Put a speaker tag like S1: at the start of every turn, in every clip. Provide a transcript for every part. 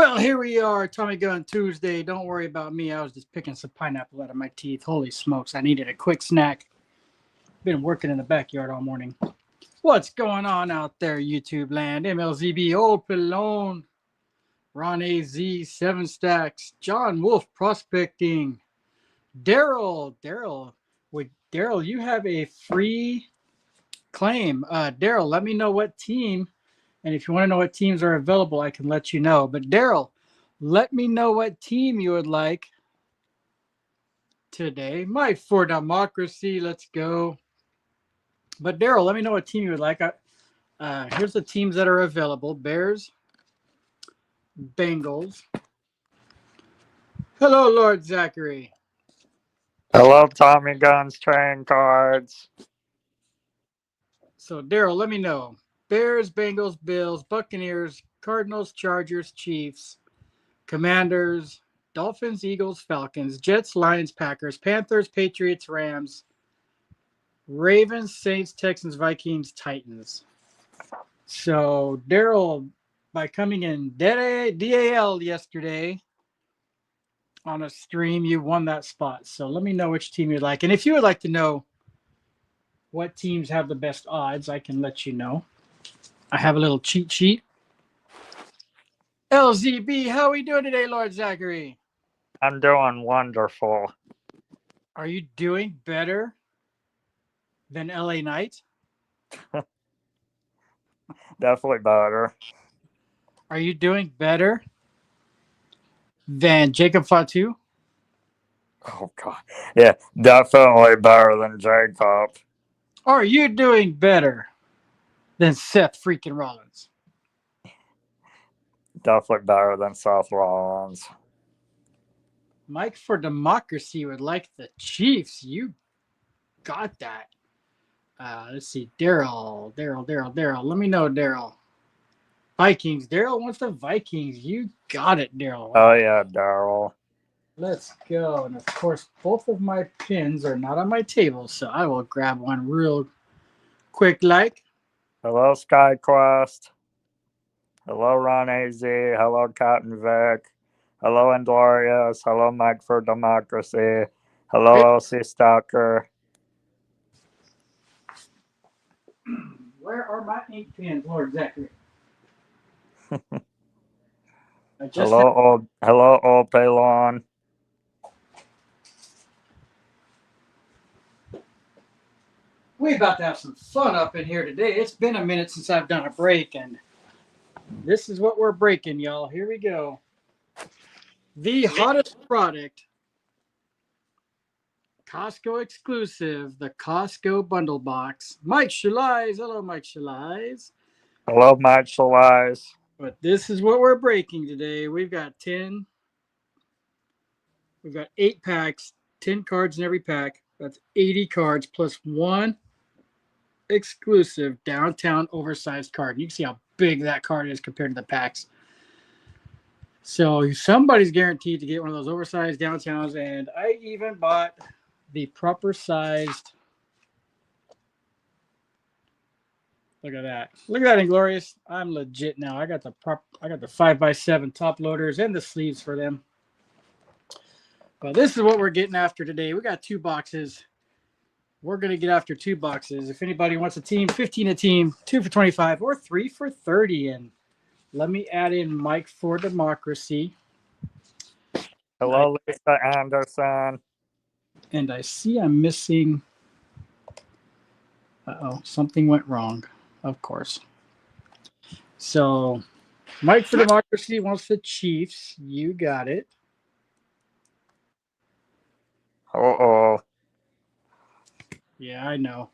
S1: Well, here we are, Tommygun Tuesday. Don't worry about me. I was just picking some pineapple out of my teeth. Holy smokes, I needed a quick snack. Been working in the backyard all morning. What's going on out there, YouTube land? MLZB, Old Pelone, Ron AZ, 7 Stacks, John Wolf Prospecting, Daryl, you have a free claim. Daryl, let me know what team. And if you want to know what teams are available, I can let you know. But Daryl, let me know what team you would like today. Mike for Democracy, let's go. But Daryl, let me know what team you would like. Here's the teams that are available. Bears, Bengals. Hello, Lord Zachary.
S2: Hello, Tommy Guns Trading Cards.
S1: So Daryl, let me know. Bears, Bengals, Bills, Buccaneers, Cardinals, Chargers, Chiefs, Commanders, Dolphins, Eagles, Falcons, Jets, Lions, Packers, Panthers, Patriots, Rams, Ravens, Saints, Texans, Vikings, Titans. So Daryl, by coming in DAL yesterday on a stream, you won that spot. So let me know which team you'd like. And if you would like to know what teams have the best odds, I can let you know. I have a little cheat sheet. LZB, how are we doing today, Lord Zachary?
S2: I'm doing wonderful.
S1: Are you doing better than LA Knight?
S2: Definitely better.
S1: Are you doing better than Jacob Fatu?
S2: Oh, God. Yeah, definitely better than Jacob.
S1: Are you doing better than Seth freaking Rollins?
S2: Definitely better than Seth Rollins.
S1: Mike for Democracy would like the Chiefs. You got that. Let's see. Daryl. Let me know, Daryl. Vikings. Daryl wants the Vikings. You got it, Daryl.
S2: Oh, yeah, Daryl.
S1: Let's go. And of course, both of my pins are not on my table, so I will grab one real quick like.
S2: Hello, SkyQuest. Hello, Ron AZ. Hello, Captain Vic. Hello, Endorius. Hello, Mike for Democracy. Hello, LC Stalker.
S1: Where are my ink pens, Lord Zachary?
S2: Hello, old Pelon.
S1: We're about to have some fun up in here today. It's been a minute since I've done a break, and this is what we're breaking, y'all. Here we go. The hottest product, Costco exclusive, the Costco bundle box. Mike Shalais. Hello, Mike Shalais.
S2: Hello, Mike Shalais.
S1: But this is what we're breaking today. We've got 8 packs, 10 cards in every pack. That's 80 cards plus one exclusive downtown oversized card. You can see how big that card is compared to the packs. So somebody's guaranteed to get one of those oversized downtowns, and I even bought the proper sized. Look at that. Look at that, Inglorious. I'm legit now. I got the 5x7 top loaders and the sleeves for them. Well, this is what we're getting after today. We got 2 boxes. We're going to get after 2 boxes. If anybody wants a team, 15 a team, 2 for 25, or 3 for 30. And let me add in Mike for Democracy.
S2: Hello, Lisa Anderson.
S1: And I see I'm missing. Something went wrong, of course. So, Mike for Democracy wants the Chiefs. You got it.
S2: Uh-oh.
S1: Yeah, I know.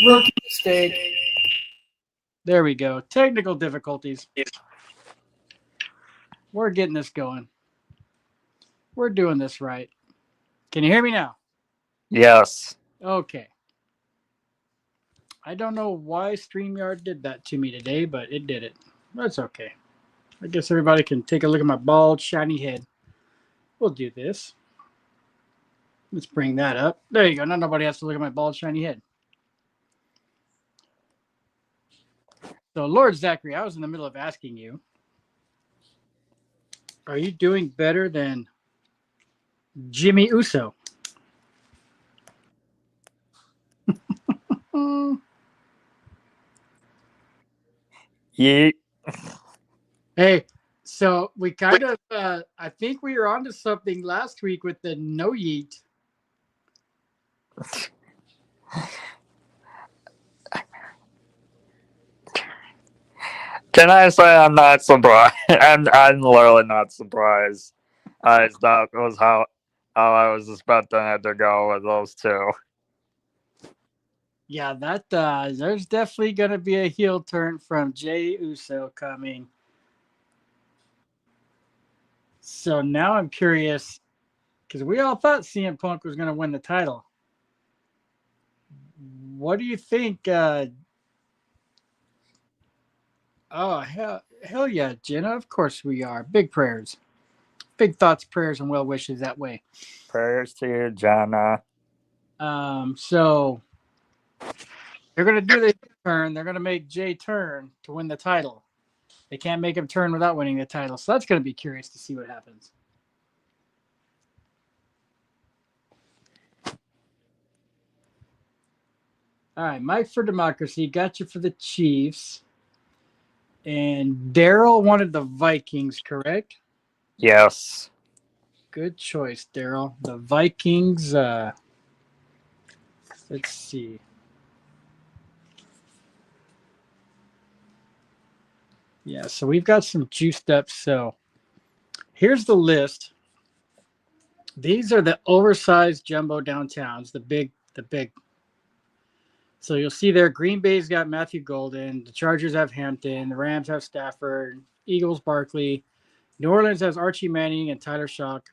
S1: Rookie mistake. There we go. Technical difficulties. We're getting this going. We're doing this right. Can you hear me now?
S2: Yes.
S1: Okay. I don't know why StreamYard did that to me today, but it did it. That's okay. I guess everybody can take a look at my bald, shiny head. We'll do this. Let's bring that up. There you go. Now nobody has to look at my bald, shiny head. So, Lord Zachary, I was in the middle of asking you, are you doing better than Jimmy Uso?
S2: Yeet.
S1: Hey, so we kind of, I think we were onto something last week with the no yeet.
S2: Can I say I'm not surprised? I'm literally not surprised. That was how I was expecting it to go with those two.
S1: Yeah, that there's definitely going to be a heel turn from Jey Uso coming. So now I'm curious because we all thought CM Punk was going to win the title. What do you think? Oh, hell yeah, Jenna. Of course we are. Big prayers. Big thoughts, prayers, and well wishes that way.
S2: Prayers to you, Jenna.
S1: So they're going to do the turn. They're going to make Jay turn to win the title. They can't make him turn without winning the title. So that's going to be curious to see what happens. All right, Mike for Democracy. Got you for the Chiefs. And Daryl wanted the Vikings, correct?
S2: Yes.
S1: Good choice, Daryl. The Vikings, let's see. Yeah, so we've got some juiced up. So here's the list. These are the oversized jumbo downtowns, the big. So you'll see there, Green Bay's got Matthew Golden. The Chargers have Hampton. The Rams have Stafford. Eagles, Barkley. New Orleans has Archie Manning and Tyler Shock.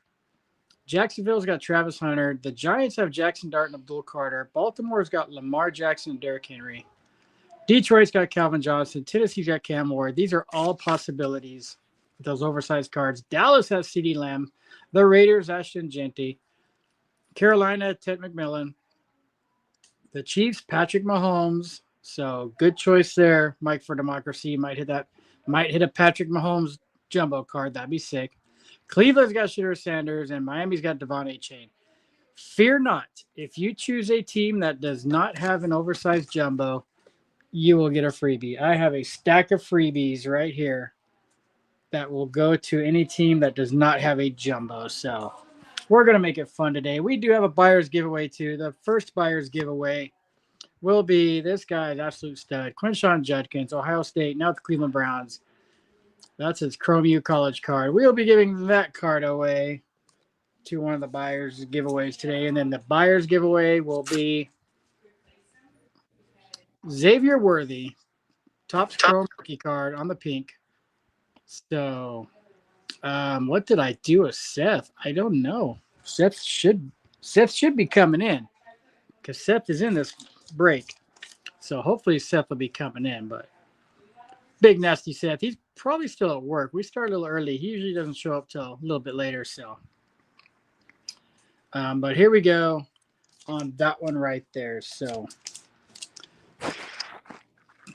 S1: Jacksonville's got Travis Hunter. The Giants have Jackson Dart and Abdul Carter. Baltimore's got Lamar Jackson and Derrick Henry. Detroit's got Calvin Johnson. Tennessee's got Cam Ward. These are all possibilities with those oversized cards. Dallas has CeeDee Lamb. The Raiders, Ashton Genty. Carolina, Ted McMillan. The Chiefs, Patrick Mahomes. So good choice there. Mike for Democracy might hit a Patrick Mahomes jumbo card. That'd be sick. Cleveland's got Shedeur Sanders, and Miami's got Devon Achane. Fear not. If you choose a team that does not have an oversized jumbo, you will get a freebie. I have a stack of freebies right here that will go to any team that does not have a jumbo. So we're going to make it fun today. We do have a buyer's giveaway, too. The first buyer's giveaway will be this guy's absolute stud, Quinshawn Judkins, Ohio State, now the Cleveland Browns. That's his Chrome U college card. We'll be giving that card away to one of the buyers' giveaways today. And then the buyer's giveaway will be Xavier Worthy, Topps Chrome rookie card on the pink. So, what did I do with Seth? I don't know. Seth should be coming in because Seth is in this break. So hopefully Seth will be coming in, but big nasty Seth. He's probably still at work. We start a little early. He usually doesn't show up till a little bit later. So, but here we go on that one right there. So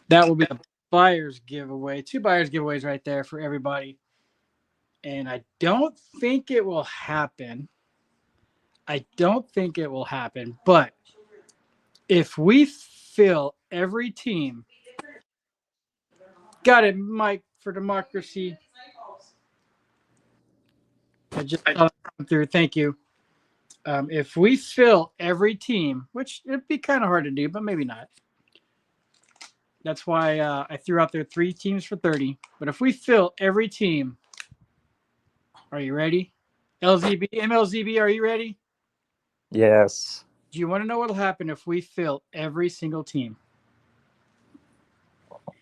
S1: that will be a buyer's giveaway. 2 buyer's giveaways right there for everybody. And I don't think it will happen. But if we fill every team, got it, Mike for Democracy. I just saw it come through. Thank you. If we fill every team, which it'd be kind of hard to do, but maybe not. That's why I threw out there 3 teams for 30. But if we fill every team, are you ready? LZB, MLZB, are you ready?
S2: Yes.
S1: Do you want to know what will happen if we fill every single team?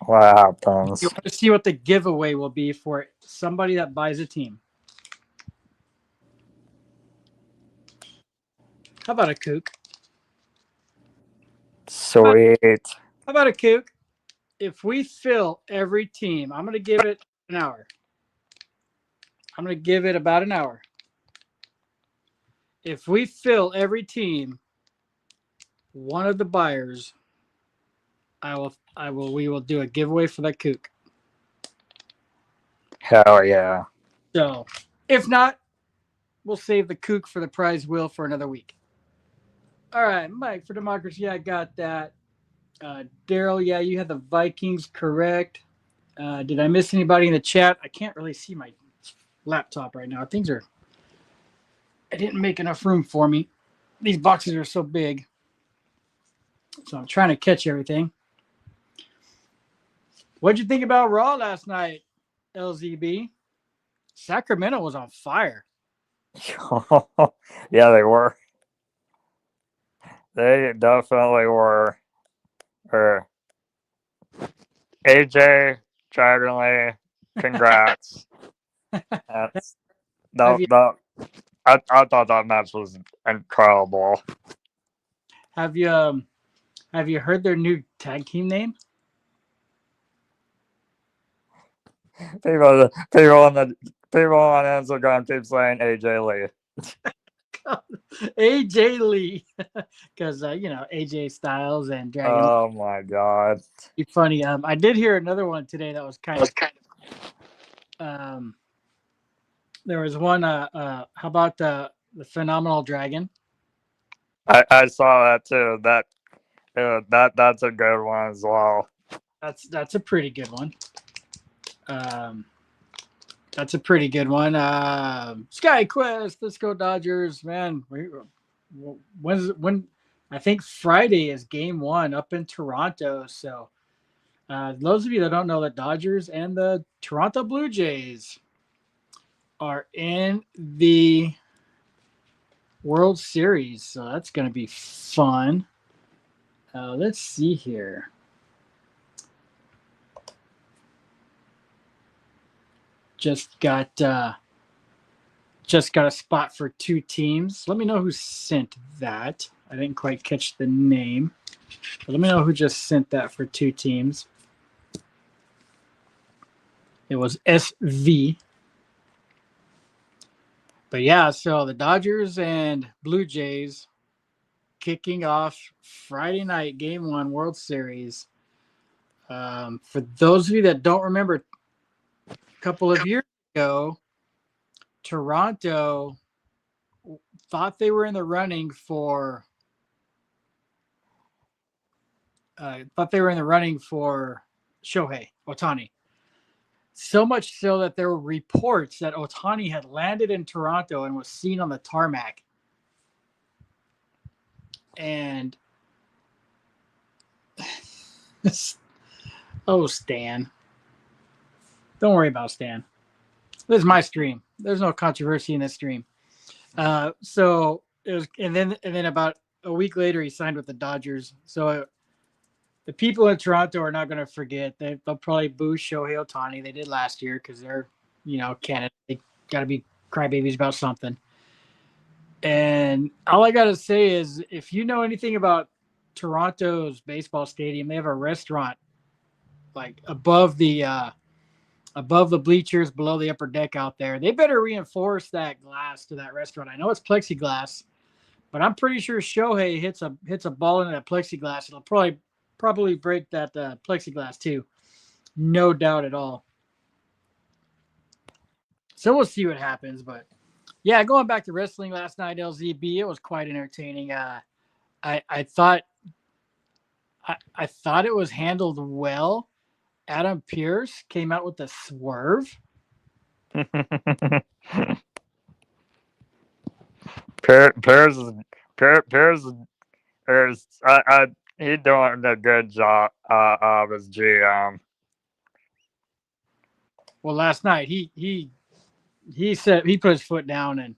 S2: What happens?
S1: You want to see what the giveaway will be for somebody that buys a team? How about a kook?
S2: Sweet.
S1: How about a kook? If we fill every team, I'm going to give it an hour. I'm going to give it about an hour. If we fill every team, one of the buyers, we will do a giveaway for that kook.
S2: Hell yeah.
S1: So, if not, we'll save the kook for the prize wheel for another week. All right, Mike, for Democracy, I got that. Daryl, yeah, you had the Vikings correct. Did I miss anybody in the chat? I can't really see my laptop right now. I didn't make enough room for me. These boxes are so big. So I'm trying to catch everything. What'd you think about Raw last night, LZB? Sacramento was on fire.
S2: Yeah, they were. They definitely were. AJ, Dragon Lee, congrats. That's,
S1: Have you
S2: I thought that match was incredible.
S1: have you heard their new tag team name?
S2: People on Instagram keep saying AJ Lee.
S1: AJ Lee, because AJ Styles and Dragon.
S2: Oh my god!
S1: Be funny. I did hear another one today that was kind of. There was one. How about the Phenomenal Dragon?
S2: I saw that too. That's a good one as well.
S1: That's a pretty good one. That's a pretty good one. Sky Quest, let's go Dodgers, man. When I think Friday is game 1 up in Toronto. So those of you that don't know, the Dodgers and the Toronto Blue Jays are in the World Series. So that's going to be fun. Let's see here. Just got a spot for 2 teams. Let me know who sent that. I didn't quite catch the name. But let me know who just sent that for 2 teams. It was SV. But yeah, so the Dodgers and Blue Jays kicking off Friday night, Game 1, World Series. For those of you that don't remember, a couple of years ago, Toronto thought they were in the running for Shohei Ohtani. So much so that there were reports that Ohtani had landed in Toronto and was seen on the tarmac. And oh, Stan. Don't worry about Stan. This is my stream. There's no controversy in this stream. So it was, and then about a week later, he signed with the Dodgers. So the people in Toronto are not going to forget. They'll probably boo Shohei Ohtani. They did last year because they're, Canada. They got to be crybabies about something. And all I got to say is, if you know anything about Toronto's baseball stadium, they have a restaurant like above the bleachers, below the upper deck out there. They better reinforce that glass to that restaurant. I know it's plexiglass, but I'm pretty sure Shohei hits a ball into that plexiglass. It'll probably break that plexiglass too. No doubt at all. So we'll see what happens. But yeah, going back to wrestling last night, LZB, it was quite entertaining. I thought it was handled well. Adam Pearce came out with a swerve.
S2: Pearce he's doing a good job of his GM.
S1: Well, last night he said he put his foot down, and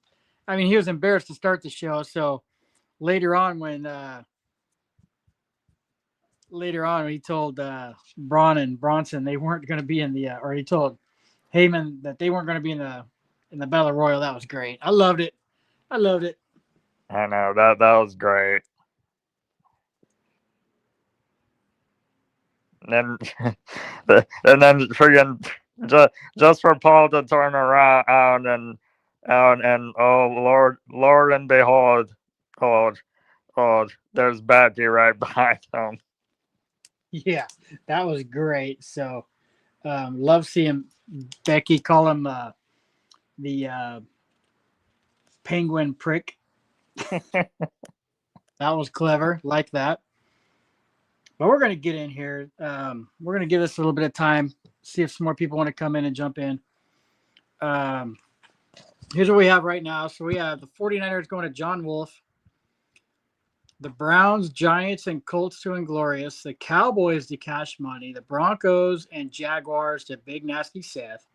S1: I mean he was embarrassed to start the show. So later on when he told Braun and Bronson they weren't going to be in the or he told Heyman that they weren't going to be in the Battle Royal. That was great. I loved it.
S2: I know that was great. And then friggin' just for Paul to turn around and oh Lord and behold, oh there's Becky right behind him.
S1: Yeah, that was great. So, love seeing Becky call him the penguin prick. That was clever. Like that. But we're going to get in here. We're going to give this a little bit of time, see if some more people want to come in and jump in. Here's what we have right now. So we have the 49ers going to John Wolf, the Browns, Giants, and Colts to Inglorious, the Cowboys to Cash Money, the Broncos and Jaguars to Big Nasty Seth.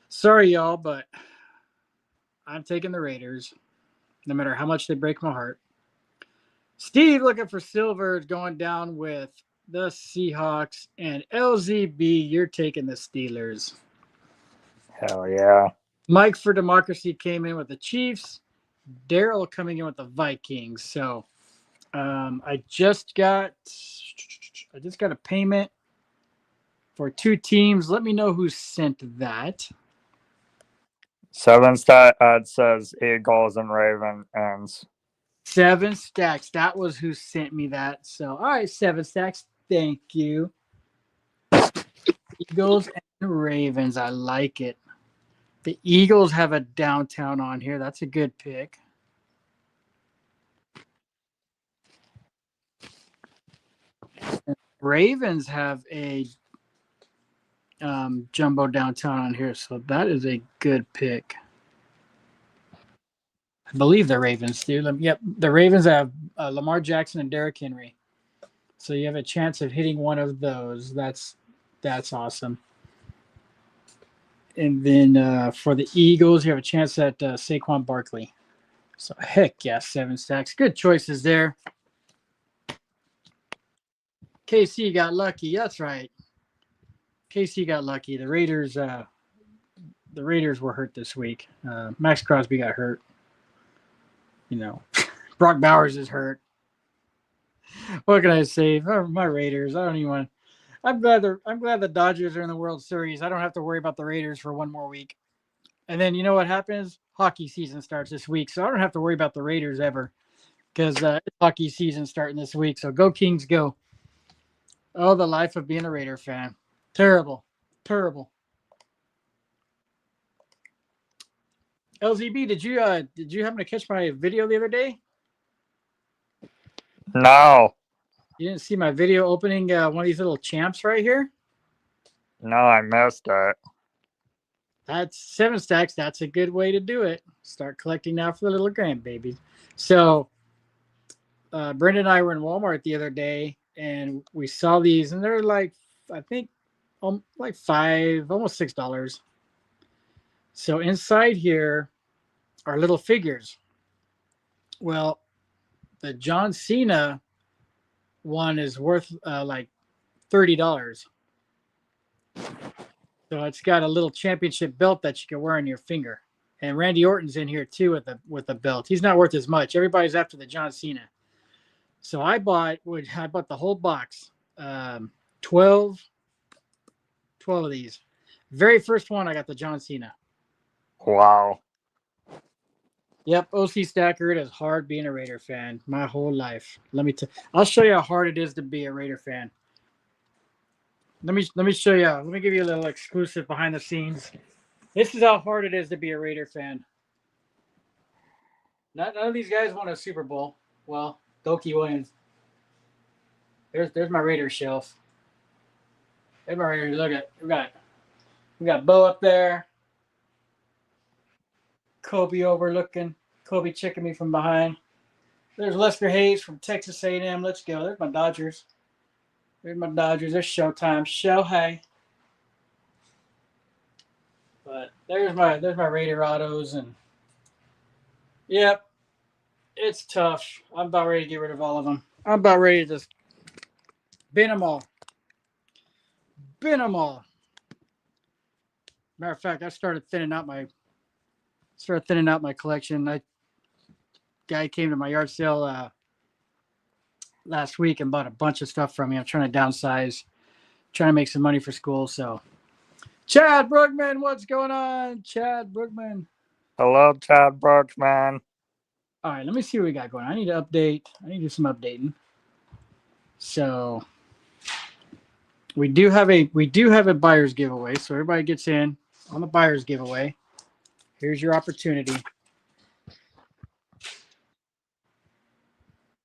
S1: Sorry, y'all, but I'm taking the Raiders, no matter how much they break my heart. Steve looking for silver is going down with the Seahawks, and LZB, you're taking the Steelers.
S2: Hell yeah.
S1: Mike for Democracy came in with the Chiefs. Daryl coming in with the Vikings. So I just got a payment for 2 teams. Let me know who sent that.
S2: 7 stat says Eagles and Ravens.
S1: 7 Stacks. That was who sent me that. So, all right, 7 Stacks. Thank you. Eagles and Ravens. I like it. The Eagles have a downtown on here. That's a good pick. And Ravens have a jumbo downtown on here. So that is a good pick. I believe the Ravens do. Yep, the Ravens have Lamar Jackson and Derrick Henry. So you have a chance of hitting one of those. That's awesome. And then for the Eagles, you have a chance at Saquon Barkley. So heck yeah, 7 Stacks. Good choices there. KC got lucky. That's right. KC got lucky. The Raiders were hurt this week. Max Crosby got hurt. Brock Bowers is hurt. What can I say? My Raiders. I don't even want. I'm glad the Dodgers are in the World Series. I don't have to worry about the Raiders for one more week. And then you know what happens? Hockey season starts this week, so I don't have to worry about the Raiders ever because hockey season starting this week. So go Kings, go! Oh, the life of being a Raider fan. Terrible. LZB, did you happen to catch my video the other day?
S2: No.
S1: You didn't see my video opening one of these little champs right here?
S2: No, I missed it.
S1: That's 7 Stacks. That's a good way to do it. Start collecting now for the little grandbabies. So Brenda and I were in Walmart the other day, and we saw these, and they're like, I think, like $5, almost $6. So inside here are little figures. Well, the John Cena one is worth like $30. So it's got a little championship belt that you can wear on your finger. And Randy Orton's in here too with a belt. He's not worth as much. Everybody's after the John Cena. So I bought the whole box. 12 of these. Very first one I got the John Cena.
S2: Wow.
S1: Yep, OC Stacker, it is hard being a Raider fan. My whole life. I'll show you how hard it is to be a Raider fan. Let me show you. Let me give you a little exclusive behind the scenes. This is how hard it is to be a Raider fan. None of these guys won a Super Bowl. Well, Doki Williams. There's my Raider shelf. There's my Raiders. Look at we got Bo up there. Kobe overlooking. Kobe checking me from behind. There's Lester Hayes from Texas A&M. Let's go. There's my Dodgers. There's Showtime. Show hey. But there's my Raider autos, and yep, it's tough. I'm about ready to get rid of all of them. I'm about ready to just bin them all. Matter of fact, I started thinning out my collection. Guy came to my yard sale last week and bought a bunch of stuff from me. I'm trying to downsize, trying to make some money for school. So Chad Brookman, what's going on? Chad Brookman.
S2: Hello, Chad Brookman.
S1: All right, let me see what we got going on. I need to update. I need to do some updating. So we do have a buyer's giveaway. So everybody gets in on the buyer's giveaway. Here's your opportunity.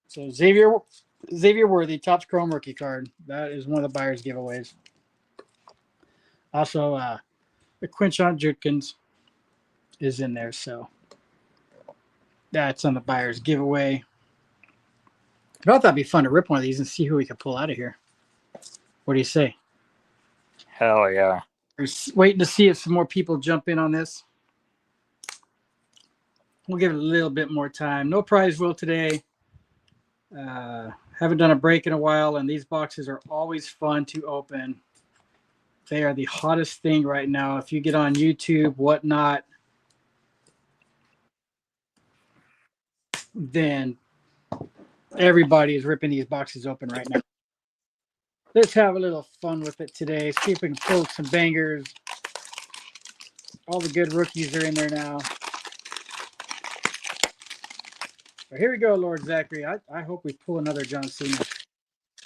S1: So Xavier Worthy, Topps Chrome rookie card. That is one of the buyer's giveaways. Also, the Quinchon Judkins is in there, so that's on the buyer's giveaway. I thought that'd be fun to rip one of these and see who we could pull out of here. What do you say?
S2: Hell yeah.
S1: We're waiting to see if some more people jump in on this. We'll give it a little bit more time. No prize wheel today. Haven't done a break in a while, and these boxes are always fun to open. They are the hottest thing right now. If you get on YouTube, whatnot, then everybody is ripping these boxes open right now. Let's have a little fun with it today. See if we can pull some bangers. All the good rookies are in there now. But here we go, Lord Zachary. I hope we pull another John Cena.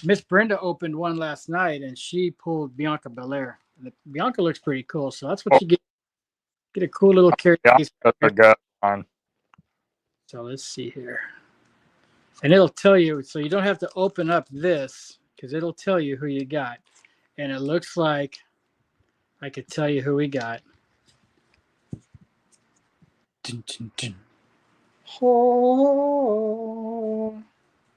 S1: Miss Brenda opened one last night, and she pulled Bianca Belair. Bianca looks pretty cool, so that's what you get. Get a cool little carry case.
S2: That's a good one.
S1: So let's see here. And it'll tell you, so you don't have to open up this, because it'll tell you who you got. And it looks like I could tell you who we got. Dun, dun, dun. Oh.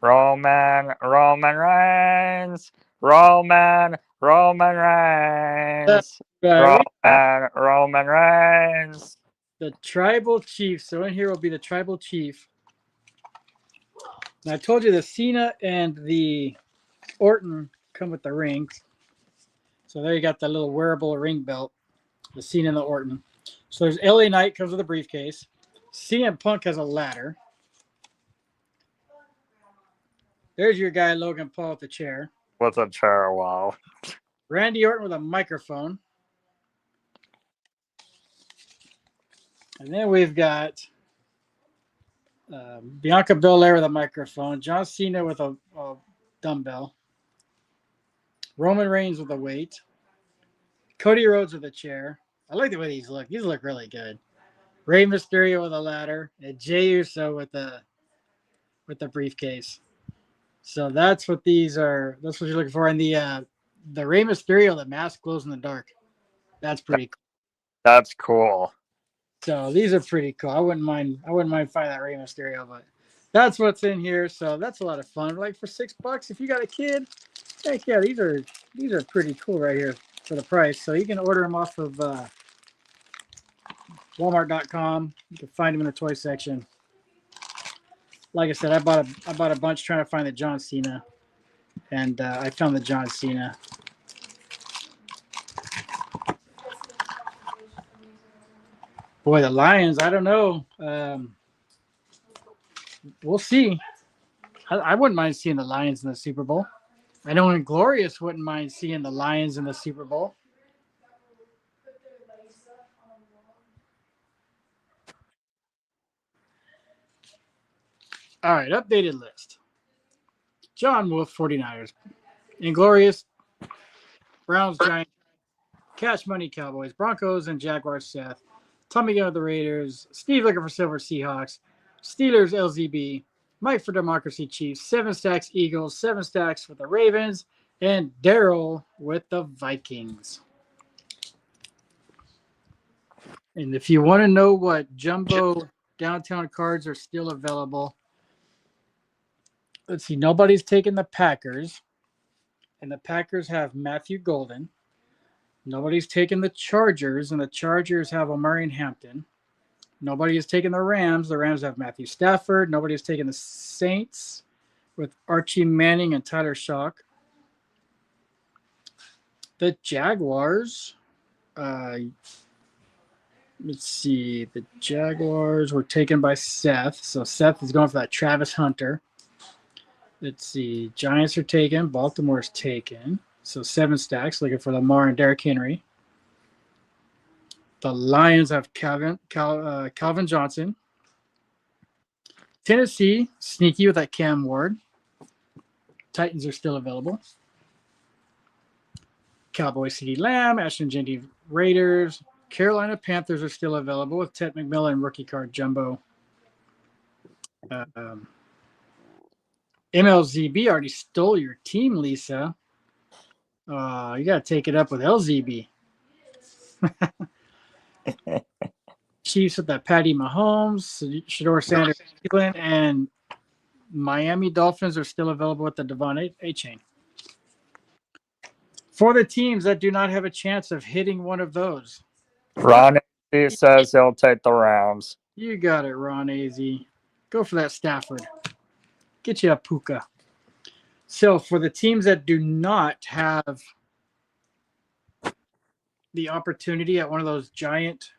S2: Roman Reigns. Roman Reigns. Roman Reigns.
S1: The tribal chief. So in here will be the tribal chief. And I told you the Cena and the Orton come with the rings. So there you got the little wearable ring belt. The Cena and the Orton. So there's LA Knight comes with a briefcase. CM Punk has a ladder. There's your guy, Logan Paul, with the chair.
S2: With a chair, wow.
S1: Randy Orton with a microphone. And then we've got Bianca Belair with a microphone. John Cena with a dumbbell. Roman Reigns with a weight. Cody Rhodes with a chair. I like the way these look. These look really good. Rey Mysterio with a ladder. And Jey Uso with the briefcase. So that's what these are. That's what you're looking for. And the Rey Mysterio, the mask glows in the dark. That's pretty cool.
S2: That's cool.
S1: So these are pretty cool. I wouldn't mind finding that Rey Mysterio, but that's what's in here. So that's a lot of fun. Like for $6, if you got a kid, heck yeah, these are pretty cool right here for the price. So you can order them off of Walmart.com. You can find them in the toy section. Like I said, I bought a bunch trying to find the John Cena, and I found the John Cena. Boy, the Lions, I don't know. We'll see. I wouldn't mind seeing the Lions in the Super Bowl. I know Inglorious wouldn't mind seeing the Lions in the Super Bowl. All right, updated list. John Wolf, 49ers. Inglorious, Browns, Giants, Cash Money, Cowboys, Broncos, and Jaguars, Seth. Tommygun of the Raiders. Steve looking for Silver, Seahawks. Steelers, LZB. Mike for Democracy, Chiefs. 7 stacks, Eagles. 7 stacks with the Ravens. And Daryl with the Vikings. And if you want to know what jumbo downtown cards are still available, let's see. Nobody's taken the Packers. And the Packers have Matthew Golden. Nobody's taken the Chargers, and the Chargers have Omari and Hampton. Nobody has taken the Rams. The Rams have Matthew Stafford. Nobody has taken the Saints with Archie Manning and Tyler Shock. The Jaguars, let's see. The Jaguars were taken by Seth. So Seth is going for that Travis Hunter. Let's see. Giants are taken. Baltimore's taken. So 7 stacks, looking for Lamar and Derrick Henry. The Lions have Calvin Johnson. Tennessee, sneaky with that Cam Ward. Titans are still available. Cowboys, CeeDee Lamb. Ashton Jeanty, Raiders. Carolina Panthers are still available with Ted McMillan, rookie card jumbo. MLZB already stole your team, Lisa. You got to take it up with LZB. Chiefs with that Patty Mahomes, Shador Sanders, Cleveland, and Miami Dolphins are still available with the Devon A-Chain. For the teams that do not have a chance of hitting one of those,
S2: Ron says he'll take the Rams.
S1: You got it, Ron AZ. Go for that Stafford. Get you a Puka. So for the teams that do not have the opportunity at one of those giant,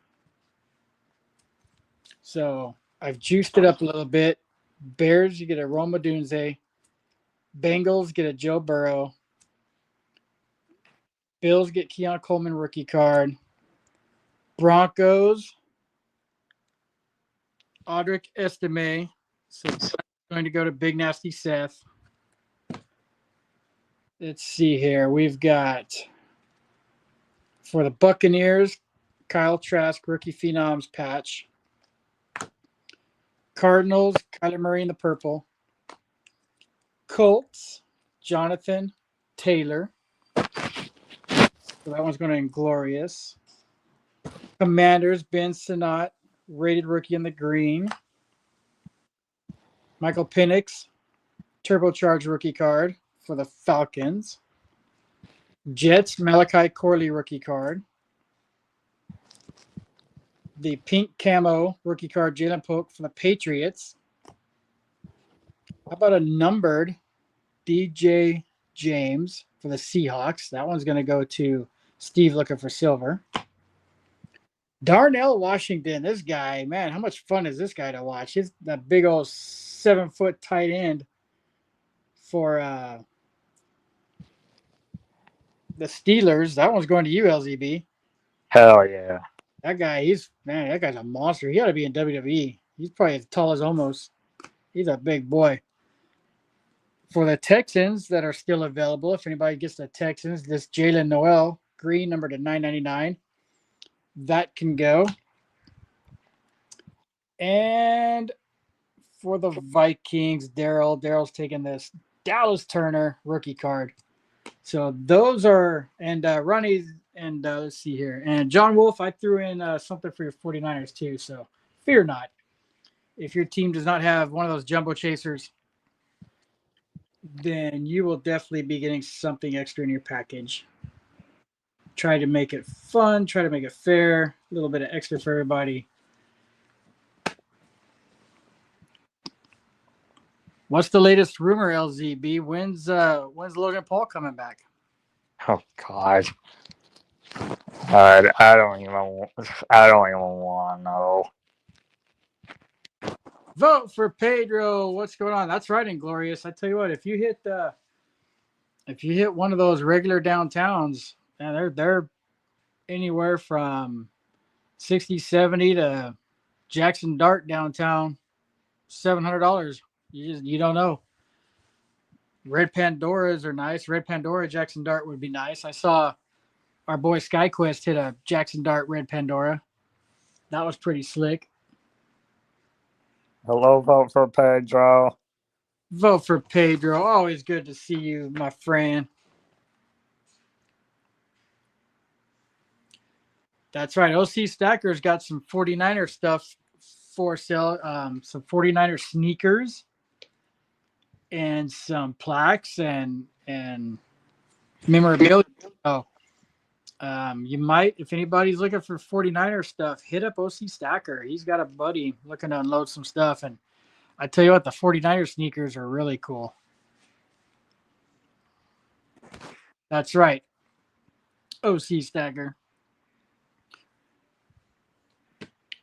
S1: so I've juiced it up a little bit. Bears, you get a Roma Dunze. Bengals get a Joe Burrow. Bills get Keon Coleman rookie card. Broncos, Audric Estime. So it's going to go to Big Nasty Seth. Let's see here. We've got for the Buccaneers, Kyle Trask, rookie phenoms patch. Cardinals, Kyler Murray in the purple. Colts, Jonathan Taylor. So that one's going to Inglorious. Commanders, Ben Sinnott, rated rookie in the green. Michael Penix, turbocharged rookie card for the Falcons. Jets, Malachi Corley rookie card. The pink camo rookie card, Jalen Polk for the Patriots. How about a numbered DJ James for the Seahawks? That one's going to go to Steve looking for silver. Darnell Washington, this guy, man, how much fun is this guy to watch? He's that big old 7-foot tight end for the Steelers. That one's going to you, LZB.
S2: Hell yeah.
S1: That guy, that guy's a monster. He ought to be in WWE. He's probably as tall as almost. He's a big boy. For the Texans that are still available, if anybody gets the Texans, this Jalen Noel, green, number to 999. That can go. And for the Vikings, Daryl's taking this Dallas Turner rookie card. So those are, and Ronnie's, and let's see here. And John Wolf, I threw in something for your 49ers too. So fear not. If your team does not have one of those jumbo chasers, then you will definitely be getting something extra in your package. Try to make it fun. Try to make it fair. A little bit of extra for everybody. What's the latest rumor, LZB? When's Logan Paul coming back?
S2: Oh God. I don't even want to know.
S1: Vote for Pedro. What's going on? That's right, Inglorious. I tell you what, if you hit one of those regular downtowns, man, they're anywhere from 60, 70 to Jackson Dart downtown, $700. You don't know. Red Pandoras are nice. Red Pandora Jackson Dart would be nice. I saw our boy SkyQuest hit a Jackson Dart Red Pandora. That was pretty slick.
S2: Hello, vote for Pedro.
S1: Vote for Pedro. Always good to see you, my friend. That's right. OC Stacker's got some 49er stuff for sale. Some 49er sneakers and some plaques and memorabilia. Oh, you might, if anybody's looking for 49er stuff, hit up OC Stacker. He's got a buddy looking to unload some stuff. And I tell you what, the 49er sneakers are really cool. That's right. OC Stacker.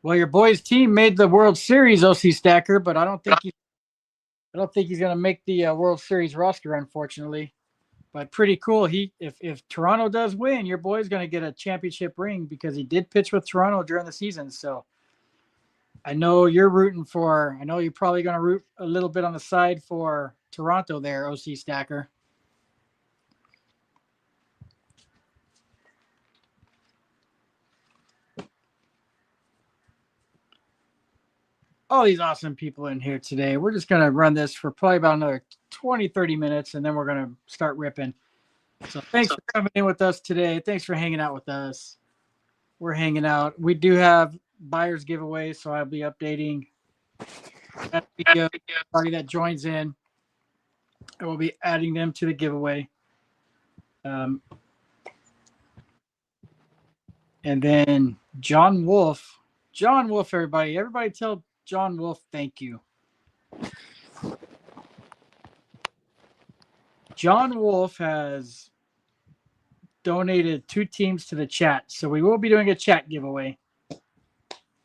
S1: Well, your boy's team made the World Series, OC Stacker, but I don't think he's going to make the World Series roster, unfortunately. But pretty cool. If Toronto does win, your boy's going to get a championship ring because he did pitch with Toronto during the season. So I know you're rooting for. I know you're probably going to root a little bit on the side for Toronto there, OC Stacker. All these awesome people in here today. We're just going to run this for probably about another 20, 30 minutes, and then we're going to start ripping. So thanks for coming in with us today. Thanks for hanging out with us. We're hanging out. We do have buyers giveaway, so I'll be updating that video. Party that joins in, I will be adding them to the giveaway. And then John Wolf, everybody tell John Wolf thank you. John Wolf has donated 2 teams to the chat, so we will be doing a chat giveaway.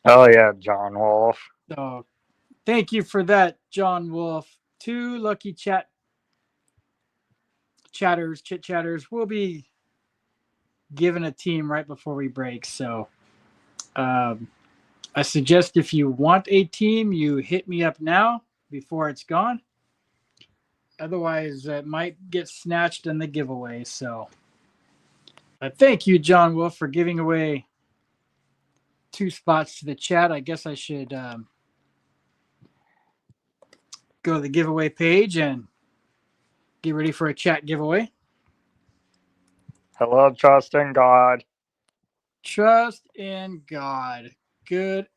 S2: Oh yeah, John Wolf.
S1: So thank you for that, John Wolf. 2 lucky chit chatters will be given a team right before we break. So I suggest if you want a team, you hit me up now before it's gone. Otherwise, it might get snatched in the giveaway. So thank you, John Wolf, for giving away 2 spots to the chat. I guess I should go to the giveaway page and get ready for a chat giveaway.
S2: Hello, trust in God.
S1: Trust in God. Good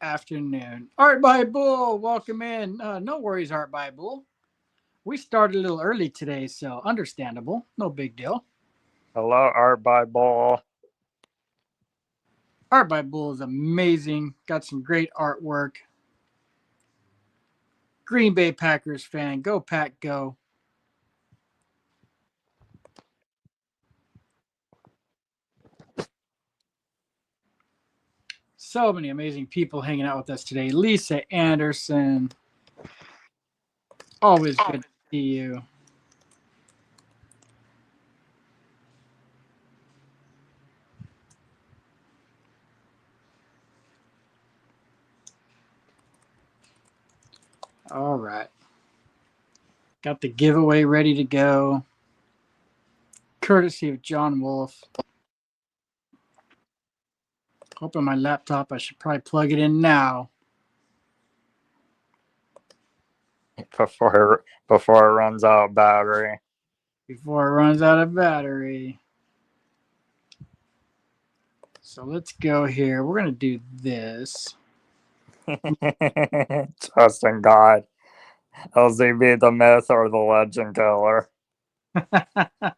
S1: afternoon. Art by Bull, welcome in. No worries, Art by Bull. We started a little early today, so understandable. No big deal.
S2: Hello, Art by Bull.
S1: Art by Bull is amazing. Got some great artwork. Green Bay Packers fan. Go Pack, go. So many amazing people hanging out with us today. Lisa Anderson. Always good to see you. All right. Got the giveaway ready to go. Courtesy of John Wolf. Open my laptop. I should probably plug it in now.
S2: Before it runs out of battery.
S1: Before it runs out of battery. So let's go here. We're going to do this.
S2: Trust in God. LZB, the myth or the legend killer.
S1: Let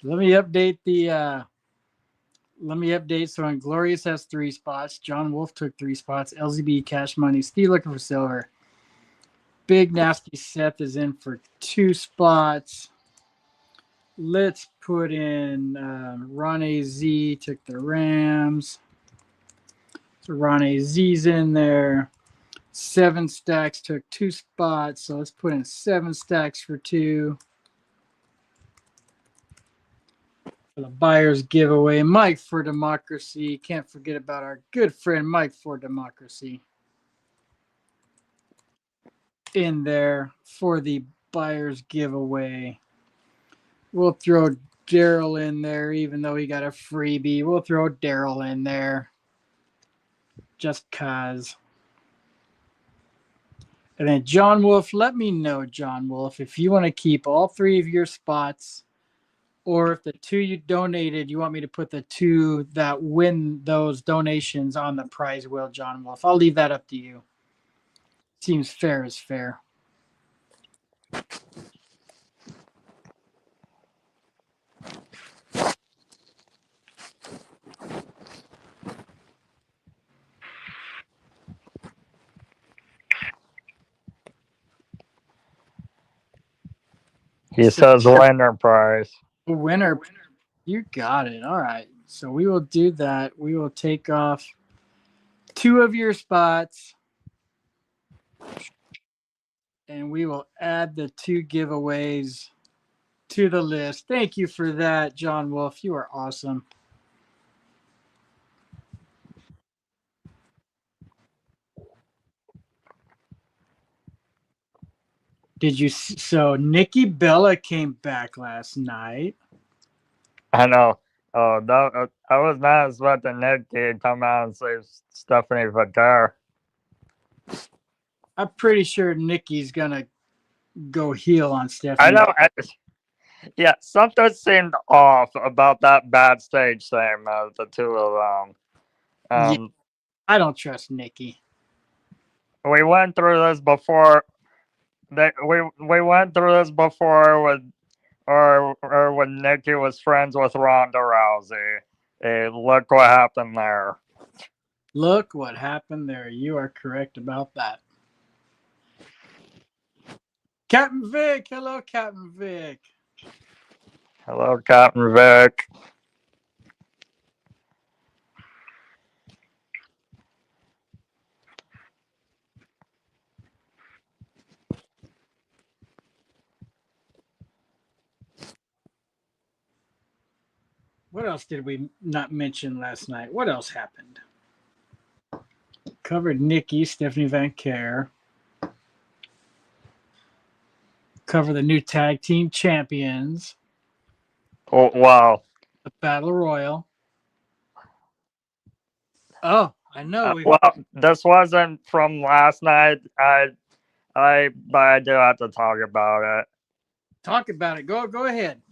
S1: me update the so Inglorious has 3 spots. John Wolf took 3 spots. LZB Cash Money. Steve looking for silver. Big Nasty Seth is in for 2 spots. Let's put in Ron AZ took the Rams. So Ron AZ's in there. 7 Stacks took 2 spots. So let's put in 7 Stacks for 2. For the buyers giveaway. Mike for Democracy. Can't forget about our good friend Mike for Democracy. In there for the buyers giveaway. We'll throw Daryl in there, even though he got a freebie. We'll throw Daryl in there. Just cause. And then John Wolf, let me know, John Wolf, if you want to keep all 3 of your spots, or if the 2 you donated, you want me to put the 2 that win those donations on the prize wheel, John Wolf. I'll leave that up to you. Seems fair is fair.
S2: He says winner prize.
S1: Winner. You got it. All right. So we will do that. We will take off 2 of your spots. And we will add the 2 giveaways to the list. Thank you for that, John Wolf. You are awesome. Did you? So Nikki Bella came back last night.
S2: I know. Oh, that, I was not expecting Nikki to come out and say Stephanie Vater.
S1: I'm pretty sure Nikki's gonna go heel on
S2: I
S1: Stephanie.
S2: know. Yeah, something seemed off about that backstage thing, the two of them.
S1: Yeah, I don't trust Nikki.
S2: We went through this before. We went through this before with or when Nikki was friends with Ronda Rousey. Look what happened there.
S1: Look what happened there. You are correct about that. Captain Vic. Hello, Captain Vic.
S2: Hello, Captain Vic.
S1: What else did we not mention last night? What else happened? Covered Nikki, Stephanie Van Care. Cover the new tag team champions.
S2: Oh, wow.
S1: The Battle Royal. Oh, I know.
S2: Well, this wasn't from last night. But I do have to talk about it.
S1: Talk about it. Go ahead.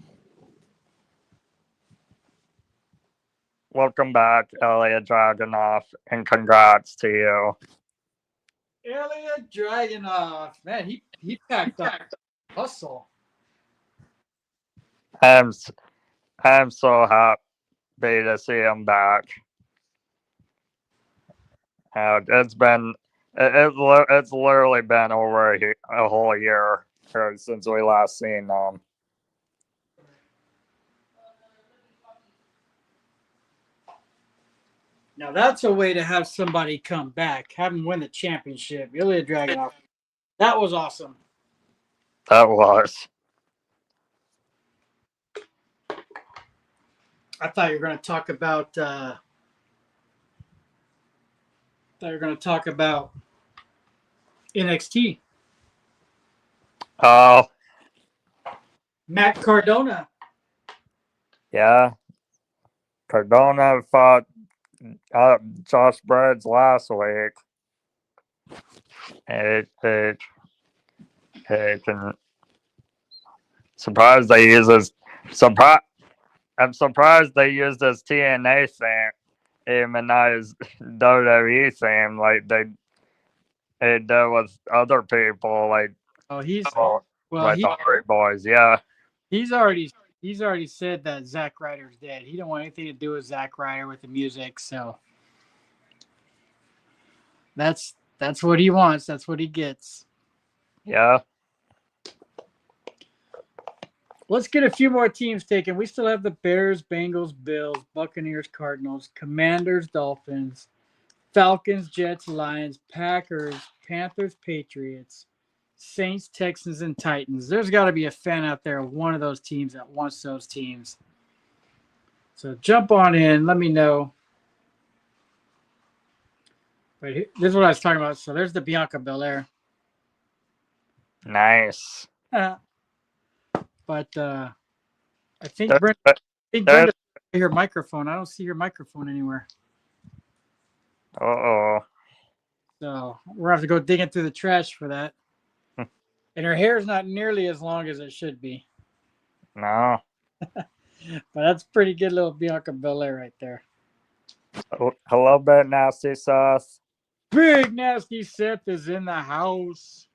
S2: Welcome back, Elliot Dragunov, and congrats to you.
S1: Elliot Dragunov. Man, he packed up hustle.
S2: I'm I'm so happy to see him back. It's been it's literally been over a whole year since we last seen them.
S1: Now that's a way to have somebody come back, have him win the championship. Ilya Dragunov. That was awesome.
S2: That was.
S1: I thought you were going to talk about. NXT.
S2: Oh
S1: Matt Cardona.
S2: yeah, Cardona fought Josh Bridges last week. It can surprised they use this. I'm surprised they used this TNA theme and not his WWE theme like they did with other people like
S1: Oh,
S2: like the Hardy Boys. Yeah,
S1: he's already said that Zack Ryder's dead. He don't want anything to do with Zack Ryder with the music. So that's what he wants. That's what he gets.
S2: yeah.
S1: Let's get a few more teams taken. We still have the Bears, Bengals, Bills, Buccaneers, Cardinals, Commanders, Dolphins, Falcons, Jets, Lions, Packers, Panthers, Patriots, Saints, Texans, and Titans. There's got to be a fan out there of one of those teams that wants those teams. So jump on in. Let me know. But this is what I was talking about. So there's the Bianca Belair.
S2: Nice.
S1: But I think Brenda her microphone. I don't see her microphone anywhere.
S2: Uh-oh.
S1: So we're gonna have to go digging through the trash for that. And her hair is not nearly as long as it should be.
S2: No.
S1: But that's pretty good little Bianca Belair right there.
S2: Hello, Bit Nasty Sauce.
S1: Big Nasty Seth is in the house.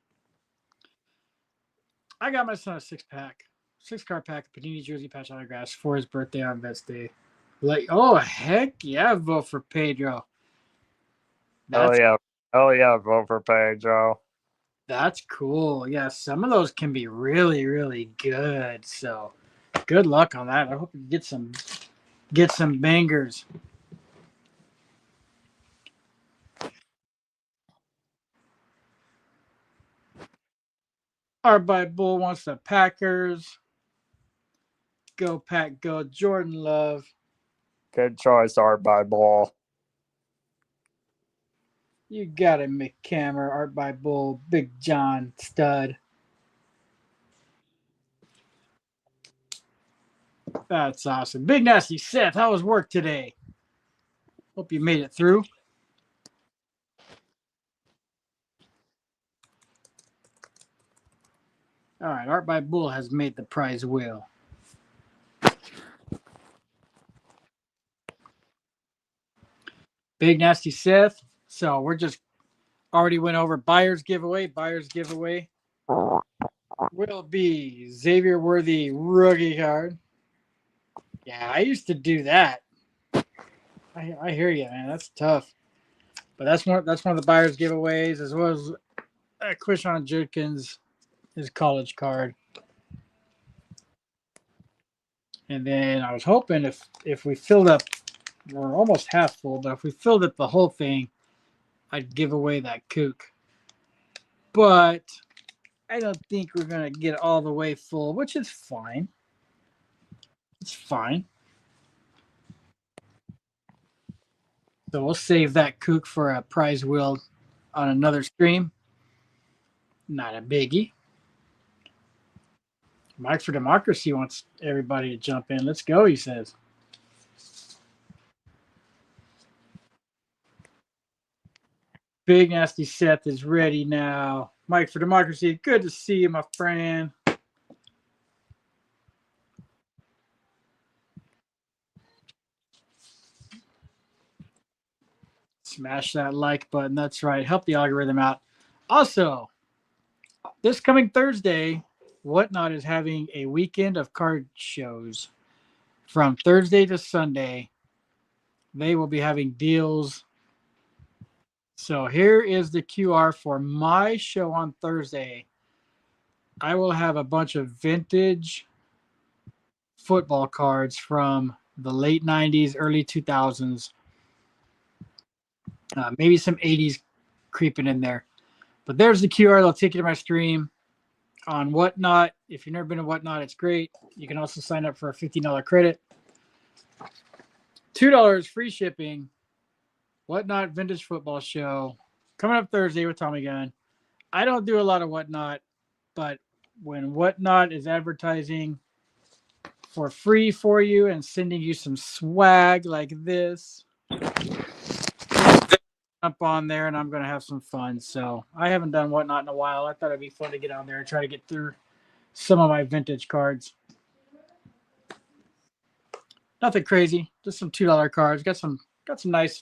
S1: I got my son a 6-card pack of Panini jersey patch autographs for his birthday on Vets Day. Like, oh heck yeah, vote for Pedro.
S2: Oh yeah, vote for Pedro.
S1: That's cool. Yeah, some of those can be really, really good. So good luck on that. I hope you get some bangers. Our by Bull wants the Packers. go, Pack, go. Jordan Love.
S2: Good choice, Art by Bull.
S1: You got it, McCammer. Art by Bull. Big John Stud. That's awesome. Big Nasty Seth, how was work today? Hope you made it through. All right, Art by Bull has made the prize wheel. Big Nasty Seth. So we're just already went over buyer's giveaway. Buyer's giveaway will be Xavier Worthy rookie card. Yeah, I used to do that. I hear you, man. That's tough. But that's one of the buyer's giveaways, as well as Quishon Judkins, his college card. And then I was hoping if we filled up, we're almost half full, but if we filled up the whole thing, I'd give away that kook. But I don't think we're going to get all the way full, which is fine. It's fine. So we'll save that kook for a prize wheel on another stream. Not a biggie. Mike for Democracy wants everybody to jump in. Let's go, he says. Big Nasty Seth is ready now. Mike for Democracy, good to see you, my friend. Smash that like button. That's right. Help the algorithm out. Also, this coming Thursday, Whatnot is having a weekend of card shows. From Thursday to Sunday, they will be having deals. So here is the QR for my show on Thursday. I will have a bunch of vintage football cards from the late 90s, early 2000s. Maybe some 80s creeping in there. But there's the QR. They'll take you to my stream on Whatnot. If you've never been to Whatnot, it's great. You can also sign up for a $15 credit. $2 free shipping. Whatnot Vintage Football Show. Coming up Thursday with Tommygun. I don't do a lot of Whatnot, but when Whatnot is advertising for free for you and sending you some swag like this, jump on there and I'm going to have some fun. So I haven't done Whatnot in a while. I thought it'd be fun to get on there and try to get through some of my vintage cards. Nothing crazy, just some $2 cards. Got some nice.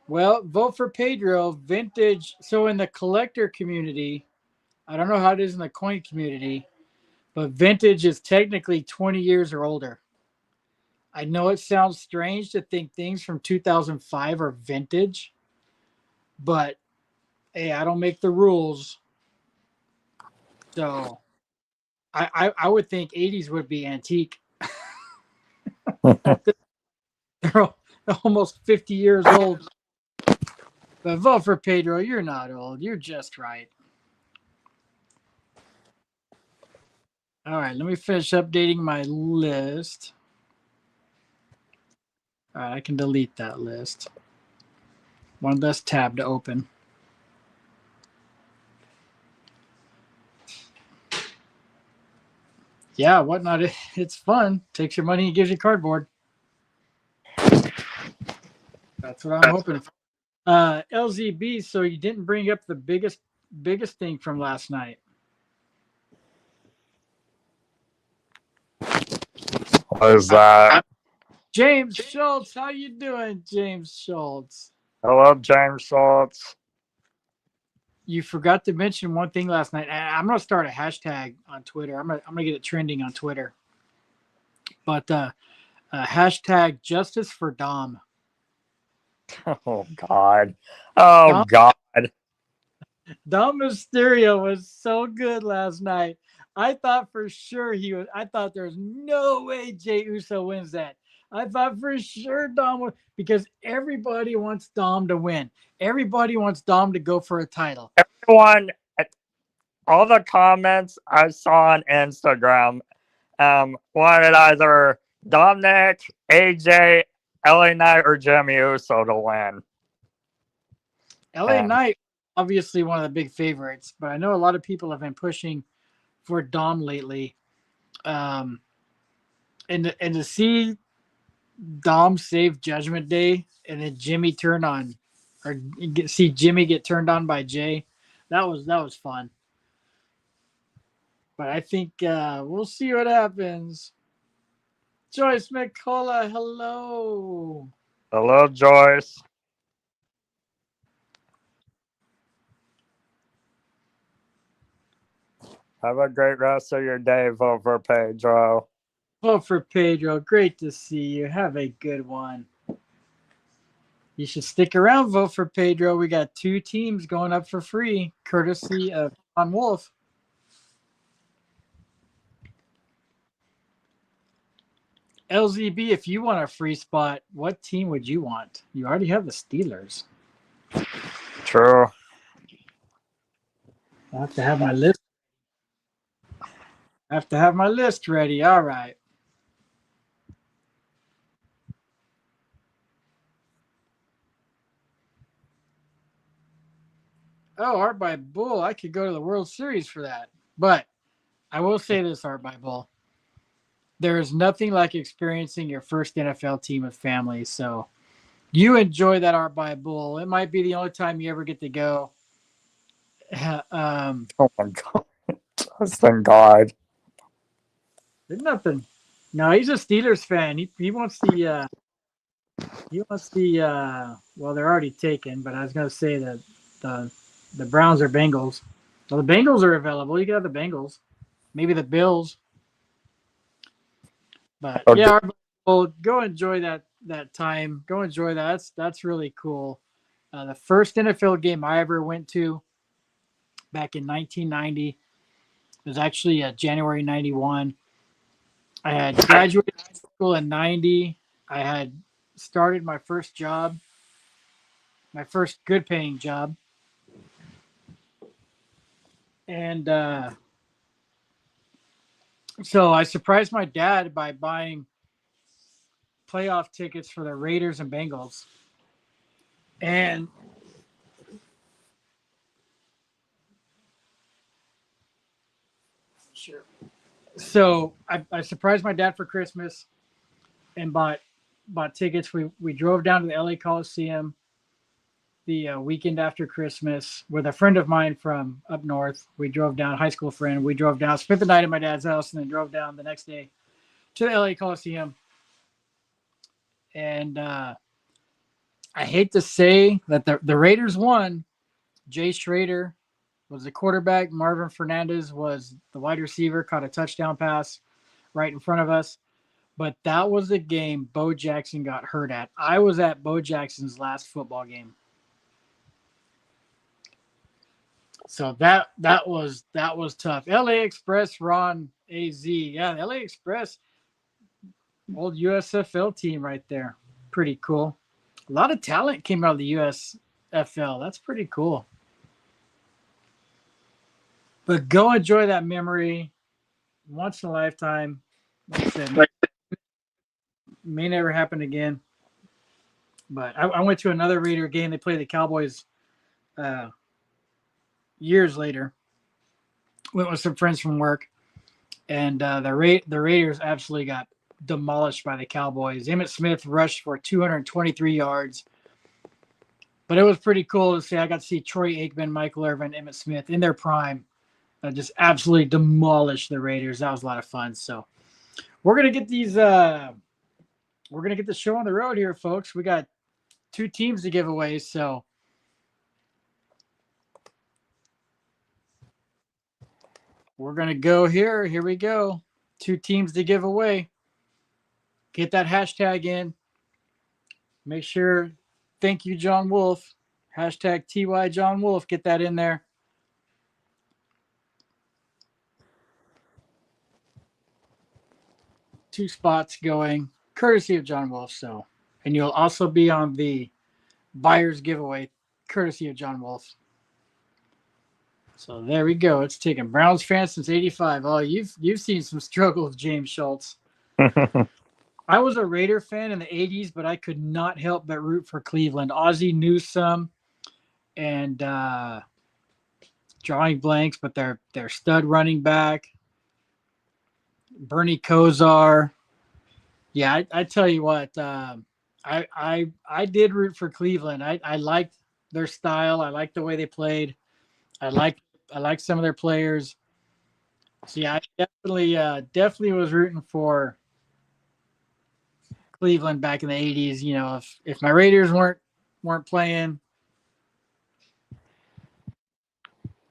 S1: Well, vote for Pedro. Vintage. So in the collector community, I don't know how it is in the coin community, but vintage is technically 20 years or older. I know it sounds strange to think things from 2005 are vintage, but hey, I don't make the rules. So I would think 80s would be antique. They're almost 50 years old. But vote for Pedro. You're not old. You're just right. All right, let me finish updating my list. All right, I can delete that list. One less tab to open. Yeah, Whatnot, it's fun. Takes your money and gives you cardboard. That's what I'm hoping for. LZB, so you didn't bring up the biggest thing from last night.
S2: What is that?
S1: James Schultz, how you doing, James Schultz?
S2: Hello, James Schultz.
S1: You forgot to mention one thing last night. I'm gonna start a hashtag on Twitter. I'm gonna get it trending on Twitter. But hashtag Justice for Dom.
S2: Oh God. Oh God.
S1: Dom Mysterio was so good last night. I thought for sure I thought there's no way Jey Uso wins that. I thought for sure Dom would, because everybody wants Dom to win. Everybody wants Dom to go for a title.
S2: Everyone, all the comments I saw on Instagram, wanted either Dominic, AJ, LA Knight, or Jimmy Uso to win.
S1: LA Knight, obviously one of the big favorites, but I know a lot of people have been pushing for Dom lately. And to see Dom save Judgment Day and then Jimmy turn on, or see Jimmy get turned on by Jay, that was fun. But I think we'll see what happens. Joyce McCullough, hello.
S2: Hello, Joyce. Have a great rest of your day. Vote for Pedro.
S1: Vote for Pedro. Great to see you. Have a good one. You should stick around. Vote for Pedro. We got 2 teams going up for free, courtesy of John Wolf. LZB, if you want a free spot, what team would you want? You already have the Steelers.
S2: True.
S1: I have to have my list. Ready. All right. Oh, Art by Bull. I could go to the World Series for that. But I will say this, Art by Bull. There is nothing like experiencing your first NFL team with family. So you enjoy that, Art by Bull. It might be the only time you ever get to go.
S2: Oh my God. Thank God.
S1: There's nothing. No, he's a Steelers fan. He wants the well, they're already taken, but I was gonna say that the Browns or Bengals. Well, the Bengals are available. You can have the Bengals. Maybe the Bills. But
S2: Okay.
S1: yeah, well, go enjoy that time. Go enjoy that. That's really cool. The first NFL game I ever went to back in 1990 was actually January 91. I had graduated high school in 90. I had started my first job, my first good paying job. And so I surprised my dad by buying playoff tickets for the Raiders and Bengals. And sure. So I surprised my dad for Christmas and bought tickets. We drove down to the LA Coliseum the weekend after Christmas with a friend of mine from up north. We drove down, high school friend. We drove down, spent the night at my dad's house, and then drove down the next day to the LA Coliseum. And I hate to say that the Raiders won. Jay Schrader was the quarterback. Marvin Fernandez was the wide receiver, caught a touchdown pass right in front of us. But that was the game Bo Jackson got hurt at. I was at Bo Jackson's last football game. So that was tough. LA Express, Ron AZ. Yeah, LA Express, old USFL team right there. Pretty cool. A lot of talent came out of the USFL. That's pretty cool. But go enjoy that memory. Once in a lifetime. Like I said, may never happen again. But I went to another Raider game. They played the Cowboys years later. Went with some friends from work. And the Raiders absolutely got demolished by the Cowboys. Emmitt Smith rushed for 223 yards. But it was pretty cool to see. I got to see Troy Aikman, Michael Irvin, Emmitt Smith in their prime. Just absolutely demolished the Raiders. That was a lot of fun. So we're gonna get these. We're gonna get the show on the road here, folks. We got 2 teams to give away. So we're gonna go here. Here we go. 2 teams to give away. Get that hashtag in. Make sure. Thank you, John Wolf. Hashtag TY John Wolf. Get that in there. Two spots going, courtesy of John Wolf. So, and you'll also be on the buyer's giveaway, courtesy of John Wolf. So there we go. It's taken Browns fans since '85. Oh, you've seen some struggles, James Schultz. I was a Raider fan in the '80s, but I could not help but root for Cleveland. Ozzie Newsome and drawing blanks, but their stud running back, Bernie Kosar. Yeah, I tell you what, I did root for Cleveland. I liked their style. I liked the way they played. I like some of their players. So yeah, I definitely was rooting for Cleveland back in the '80s. You know, if my Raiders weren't playing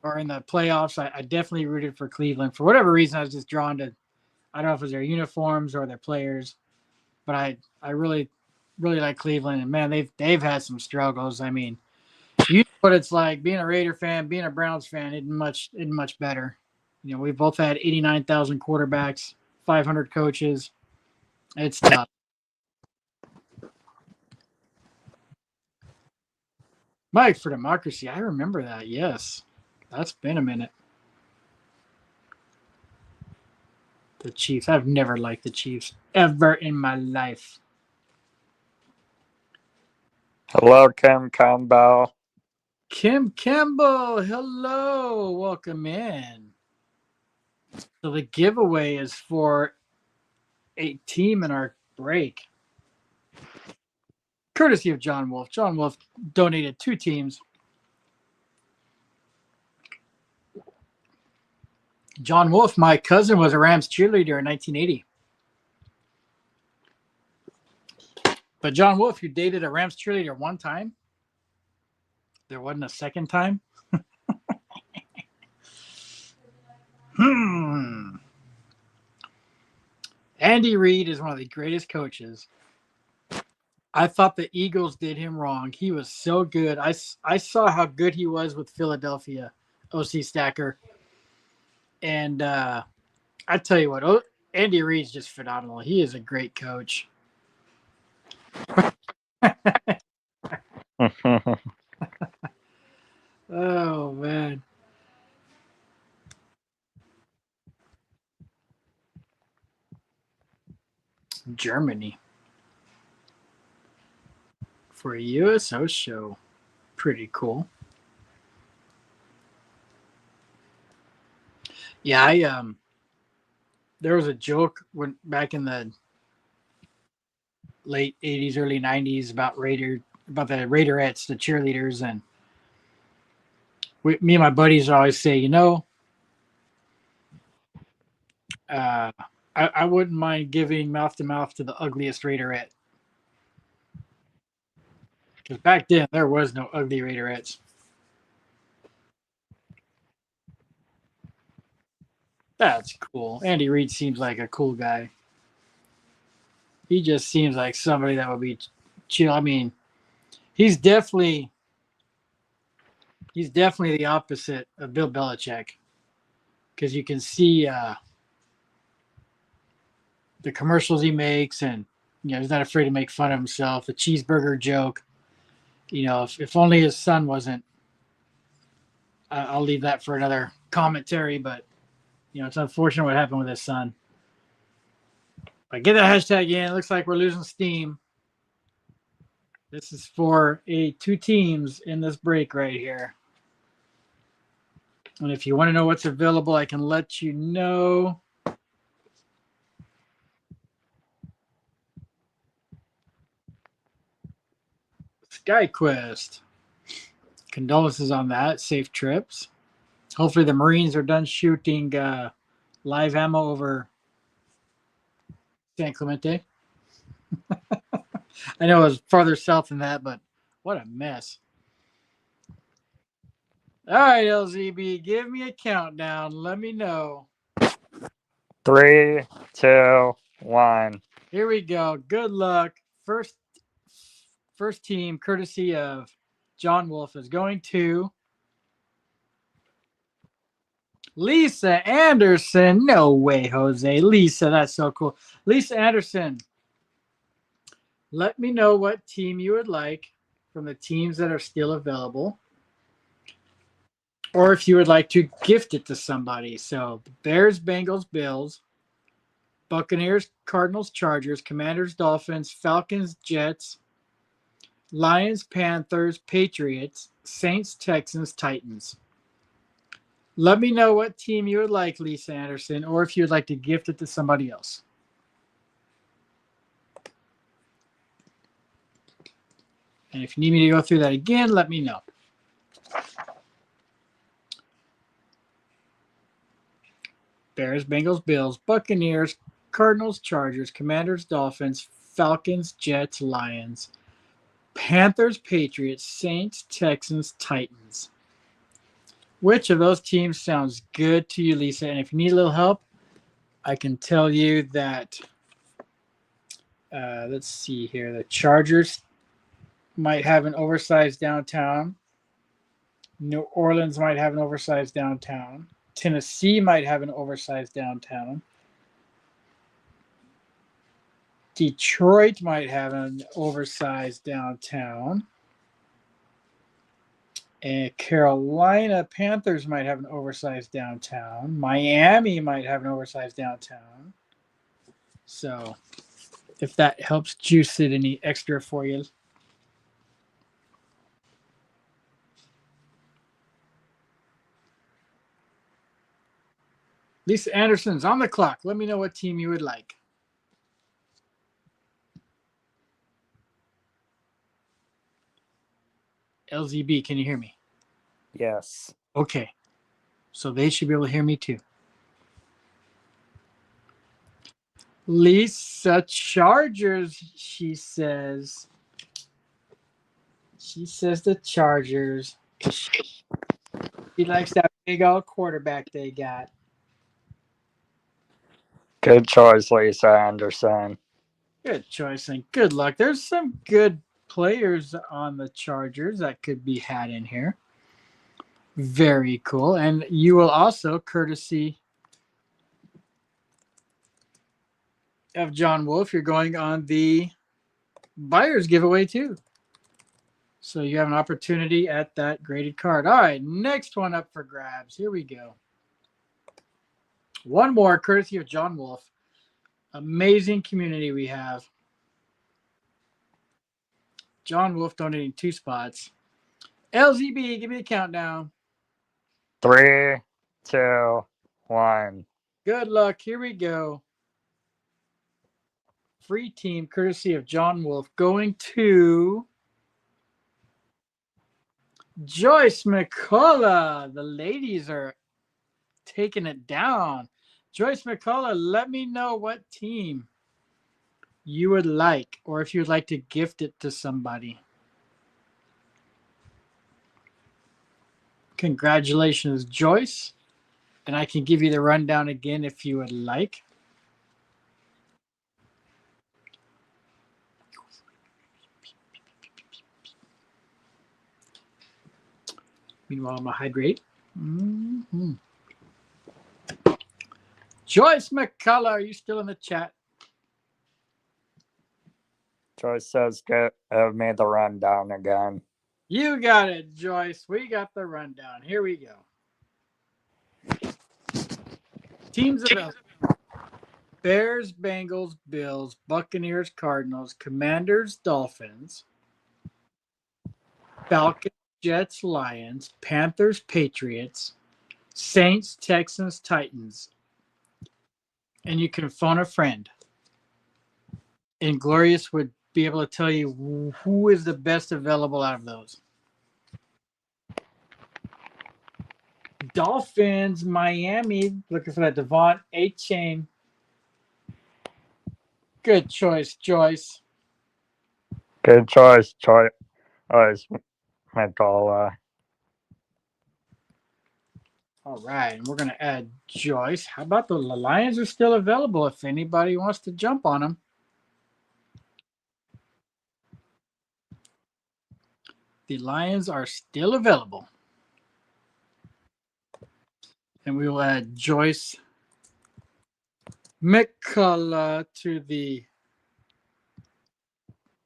S1: or in the playoffs, I definitely rooted for Cleveland. For whatever reason, I was just drawn to. I don't know if it was their uniforms or their players, but I really like Cleveland. And man, they've had some struggles. I mean, you know what it's like being a Raider fan, being a Browns fan. Isn't much better. You know, we've both had 89,000 quarterbacks, 500 coaches. It's tough. Mike for Democracy. I remember that. Yes. That's been a minute. The Chiefs. I've never liked the Chiefs ever in my life.
S2: Hello, Kim Campbell.
S1: Kim Campbell. Hello. Welcome in. So the giveaway is for a team in our break. Courtesy of John Wolf. John Wolf donated 2 teams. John Wolf, my cousin, was a Rams cheerleader in 1980. But John Wolf, you dated a Rams cheerleader one time? There wasn't a second time? Andy Reid is one of the greatest coaches. I thought the Eagles did him wrong. He was so good. I saw how good he was with Philadelphia, OC Stacker. And I tell you what, Andy Reid's just phenomenal. He is a great coach. Oh, man. Germany. For a USO show. Pretty cool. Yeah, there was a joke when back in the late '80s, early '90s about the Raiderettes, the cheerleaders, and me and my buddies always say, you know, I wouldn't mind giving mouth to mouth to the ugliest Raiderette, because back then there was no ugly Raiderettes. That's cool. Andy Reid seems like a cool guy. He just seems like somebody that would be chill. I mean, he's definitely the opposite of Bill Belichick, because you can see the commercials he makes, and you know he's not afraid to make fun of himself. The cheeseburger joke. You know, if only his son wasn't. I'll leave that for another commentary, but you know it's unfortunate what happened with his son. But get that hashtag in. It looks like we're losing steam. This is for 2 teams in this break right here. And if you want to know what's available, I can let you know. SkyQuest. Condolences on that. Safe trips. Hopefully the Marines are done shooting live ammo over San Clemente. I know it was farther south than that, but what a mess. All right, LZB, give me a countdown. Let me know.
S2: 3, 2, 1.
S1: Here we go. Good luck. First team, courtesy of John Wolf, is going to Lisa Anderson. No way, Jose. Lisa, that's so cool. Lisa Anderson, let me know what team you would like from the teams that are still available. or if you would like to gift it to somebody. So Bears, Bengals, Bills, Buccaneers, Cardinals, Chargers, Commanders, Dolphins, Falcons, Jets, Lions, Panthers, Patriots, Saints, Texans, Titans. Let me know what team you would like, Lisa Anderson, or if you would like to gift it to somebody else. And if you need me to go through that again, let me know. Bears, Bengals, Bills, Buccaneers, Cardinals, Chargers, Commanders, Dolphins, Falcons, Jets, Lions, Panthers, Patriots, Saints, Texans, Titans. Which of those teams sounds good to you, Lisa? And if you need a little help, I can tell you that, let's see here, the Chargers might have an oversized downtown. New Orleans might have an oversized downtown. Tennessee might have an oversized downtown. Detroit might have an oversized downtown. And Carolina Panthers might have an oversized downtown. Miami might have an oversized downtown. So if that helps juice it any extra for you. Lisa Anderson's on the clock. Let me know what team you would like. LZB, can you hear me?
S2: Yes.
S1: Okay. So they should be able to hear me too. Lisa, Chargers, she says. She says the Chargers. She likes that big old quarterback they got.
S2: Good choice, Lisa Anderson.
S1: Good choice and good luck. There's some good players on the Chargers that could be had in here. Very cool. And you will also, courtesy of John Wolf, you're going on the buyer's giveaway too. So you have an opportunity at that graded card. All right, next one up for grabs. Here we go. One more, courtesy of John Wolf. Amazing community we have. John Wolf donating 2 spots. LZB, give me the countdown.
S2: 3, 2, 1.
S1: Good luck. Here we go. Free team, courtesy of John Wolf, going to Joyce McCullough. The ladies are taking it down. Joyce McCullough, let me know what team you would like, or if you would like to gift it to somebody. Congratulations, Joyce. And I can give you the rundown again if you would like. Meanwhile, I'm going to hydrate. Mm-hmm. Joyce McCullough, are you still in the chat?
S2: Joyce says made the rundown again.
S1: You got it, Joyce. We got the rundown. Here we go. Teams available. Bears, Bengals, Bills, Buccaneers, Cardinals, Commanders, Dolphins, Falcons, Jets, Lions, Panthers, Patriots, Saints, Texans, Titans. And you can phone a friend. And Glorious would be able to tell you who is the best available out of those. Dolphins, Miami, looking for that Devon A-Chain. Good choice, Joyce.
S2: Good choice, Joyce McCullough.
S1: All right, and we're going to add Joyce. How about the Lions are still available if anybody wants to jump on them? The Lions are still available. And we will add Joyce McCullough to the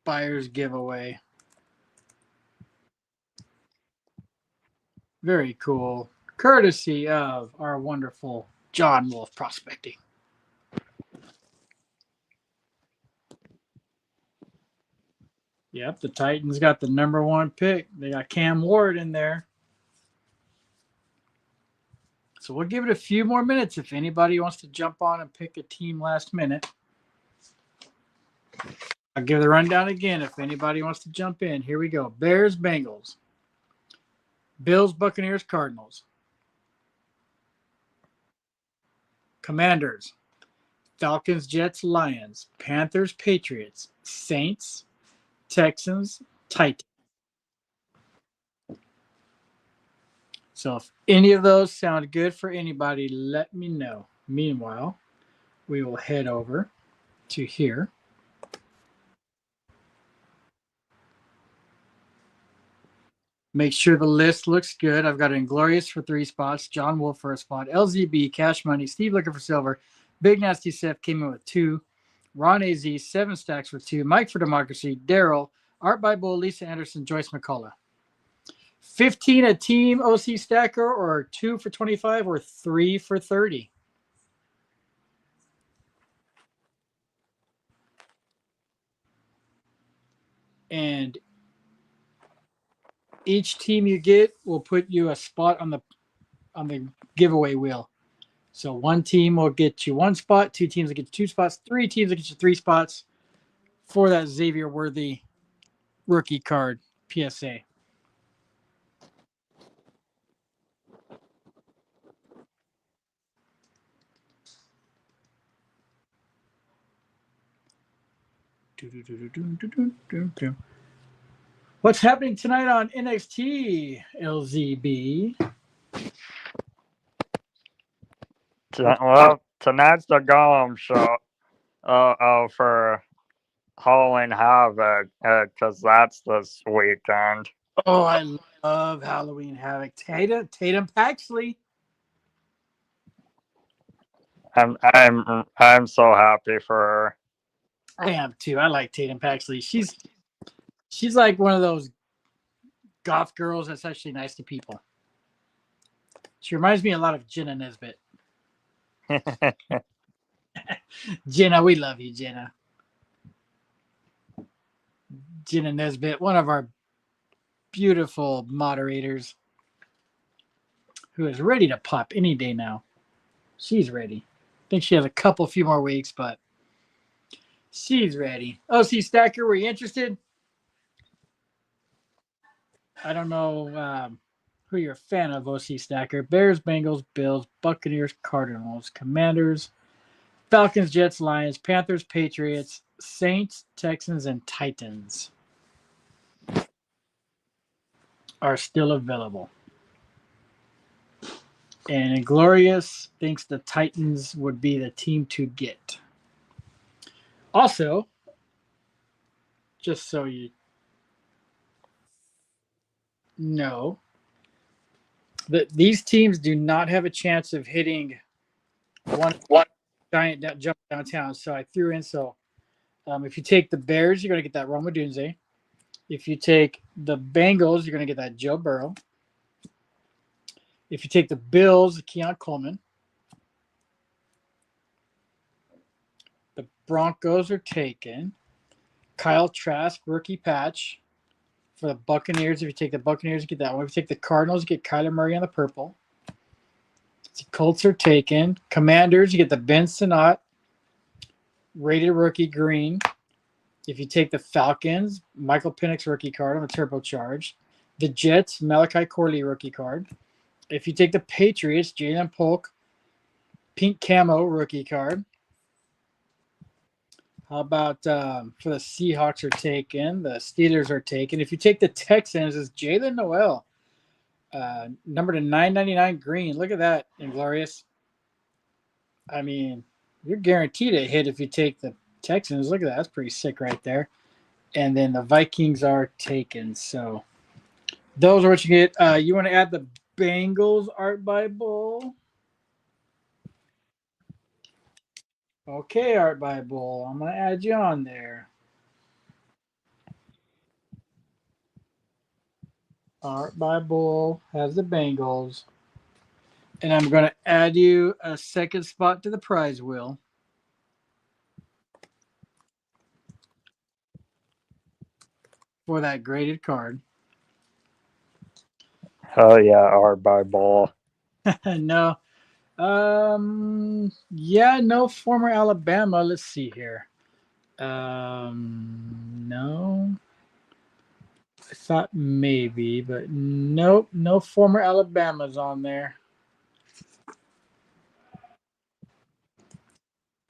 S1: buyer's giveaway. Very cool. courtesy of our wonderful John Wolf Prospecting. Yep, the Titans got the number 1 pick. They got Cam Ward in there. So we'll give it a few more minutes if anybody wants to jump on and pick a team last minute. I'll give the rundown again if anybody wants to jump in. Here we go. Bears, Bengals. Bills, Buccaneers, Cardinals. Commanders. Falcons, Jets, Lions. Panthers, Patriots. Saints, Texans, Titans. So if any of those sound good for anybody, let me know. Meanwhile, we will head over to here. Make sure the list looks good. I've got Inglorious for 3 spots, John Wolf for a spot, LZB, Cash Money, Steve looking for silver, Big Nasty Seth came in with 2, Ron AZ, 7 stacks with 2, Mike for Democracy, Daryl, Art by Bull, Lisa Anderson, Joyce McCullough. 15 a team OC stacker, or 2 for 25, or 3 for 30. And each team you get will put you a spot on the giveaway wheel. So 1 team will get you 1 spot, 2 teams will get you 2 spots, 3 teams will get you 3 spots for that Xavier Worthy rookie card PSA. What's happening tonight on NXT, LZB?
S2: Well, tonight's the Golem show for Halloween Havoc, because that's this weekend.
S1: Oh, I love Halloween Havoc. Tatum Paxley.
S2: I'm so happy for her.
S1: I am too. I like Tatum Paxley. She's like one of those goth girls that's actually nice to people. She reminds me a lot of Jenna Nesbitt. Jenna, we love you, Jenna. Jenna Nesbitt, one of our beautiful moderators who is ready to pop any day now. She's ready. I think she has a few more weeks, but she's ready. OC Stacker, were you interested? I don't know who you're a fan of, OC Stacker. Bears, Bengals, Bills, Buccaneers, Cardinals, Commanders, Falcons, Jets, Lions, Panthers, Patriots, Saints, Texans, and Titans are still available. And Inglorious thinks the Titans would be the team to get. Also, just so you know, that these teams do not have a chance of hitting one giant jump downtown. So I threw in, if you take the Bears, you're going to get that Roma Dunze. If you take the Bengals, you're going to get that Joe Burrow. If you take the Bills, Keon Coleman. The Broncos are taken. Kyle Trask, rookie patch. For the Buccaneers, if you take the Buccaneers, you get that one. If you take the Cardinals, you get Kyler Murray on the purple. The Colts are taken. Commanders, you get the Ben Sinnott, rated rookie green. If you take the Falcons, Michael Penix rookie card on the turbocharged. The Jets, Malachi Corley rookie card. If you take the Patriots, Jalen Polk, pink camo rookie card. How about for the Seahawks are taken, the Steelers are taken. If you take the Texans, it's Jalen Noel, number to 999 green. Look at that, Inglorious. I mean, you're guaranteed a hit if you take the Texans. Look at that. That's pretty sick right there. And then the Vikings are taken. So those are what you get. You want to add the Bengals art by Bull? Okay, art by Bull. I'm going to add you on there. Art by Bull has the Bengals. And I'm going to add you a second spot to the prize wheel. For that graded card.
S2: Oh yeah, R by ball.
S1: No. Yeah, no former Alabama. Let's see here. No. I thought maybe, but nope, no former Alabamas on there.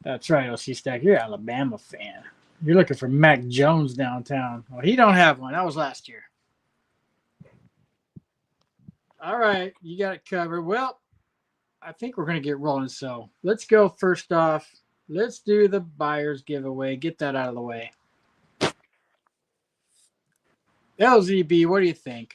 S1: That's right, OC Stack. You're an Alabama fan. You're looking for Mac Jones downtown. Well, he don't have one. That was last year. All right, you got it covered. Well, I think we're going to get rolling. So let's go first off. Let's do the buyer's giveaway. Get that out of the way. LZB, what do you think?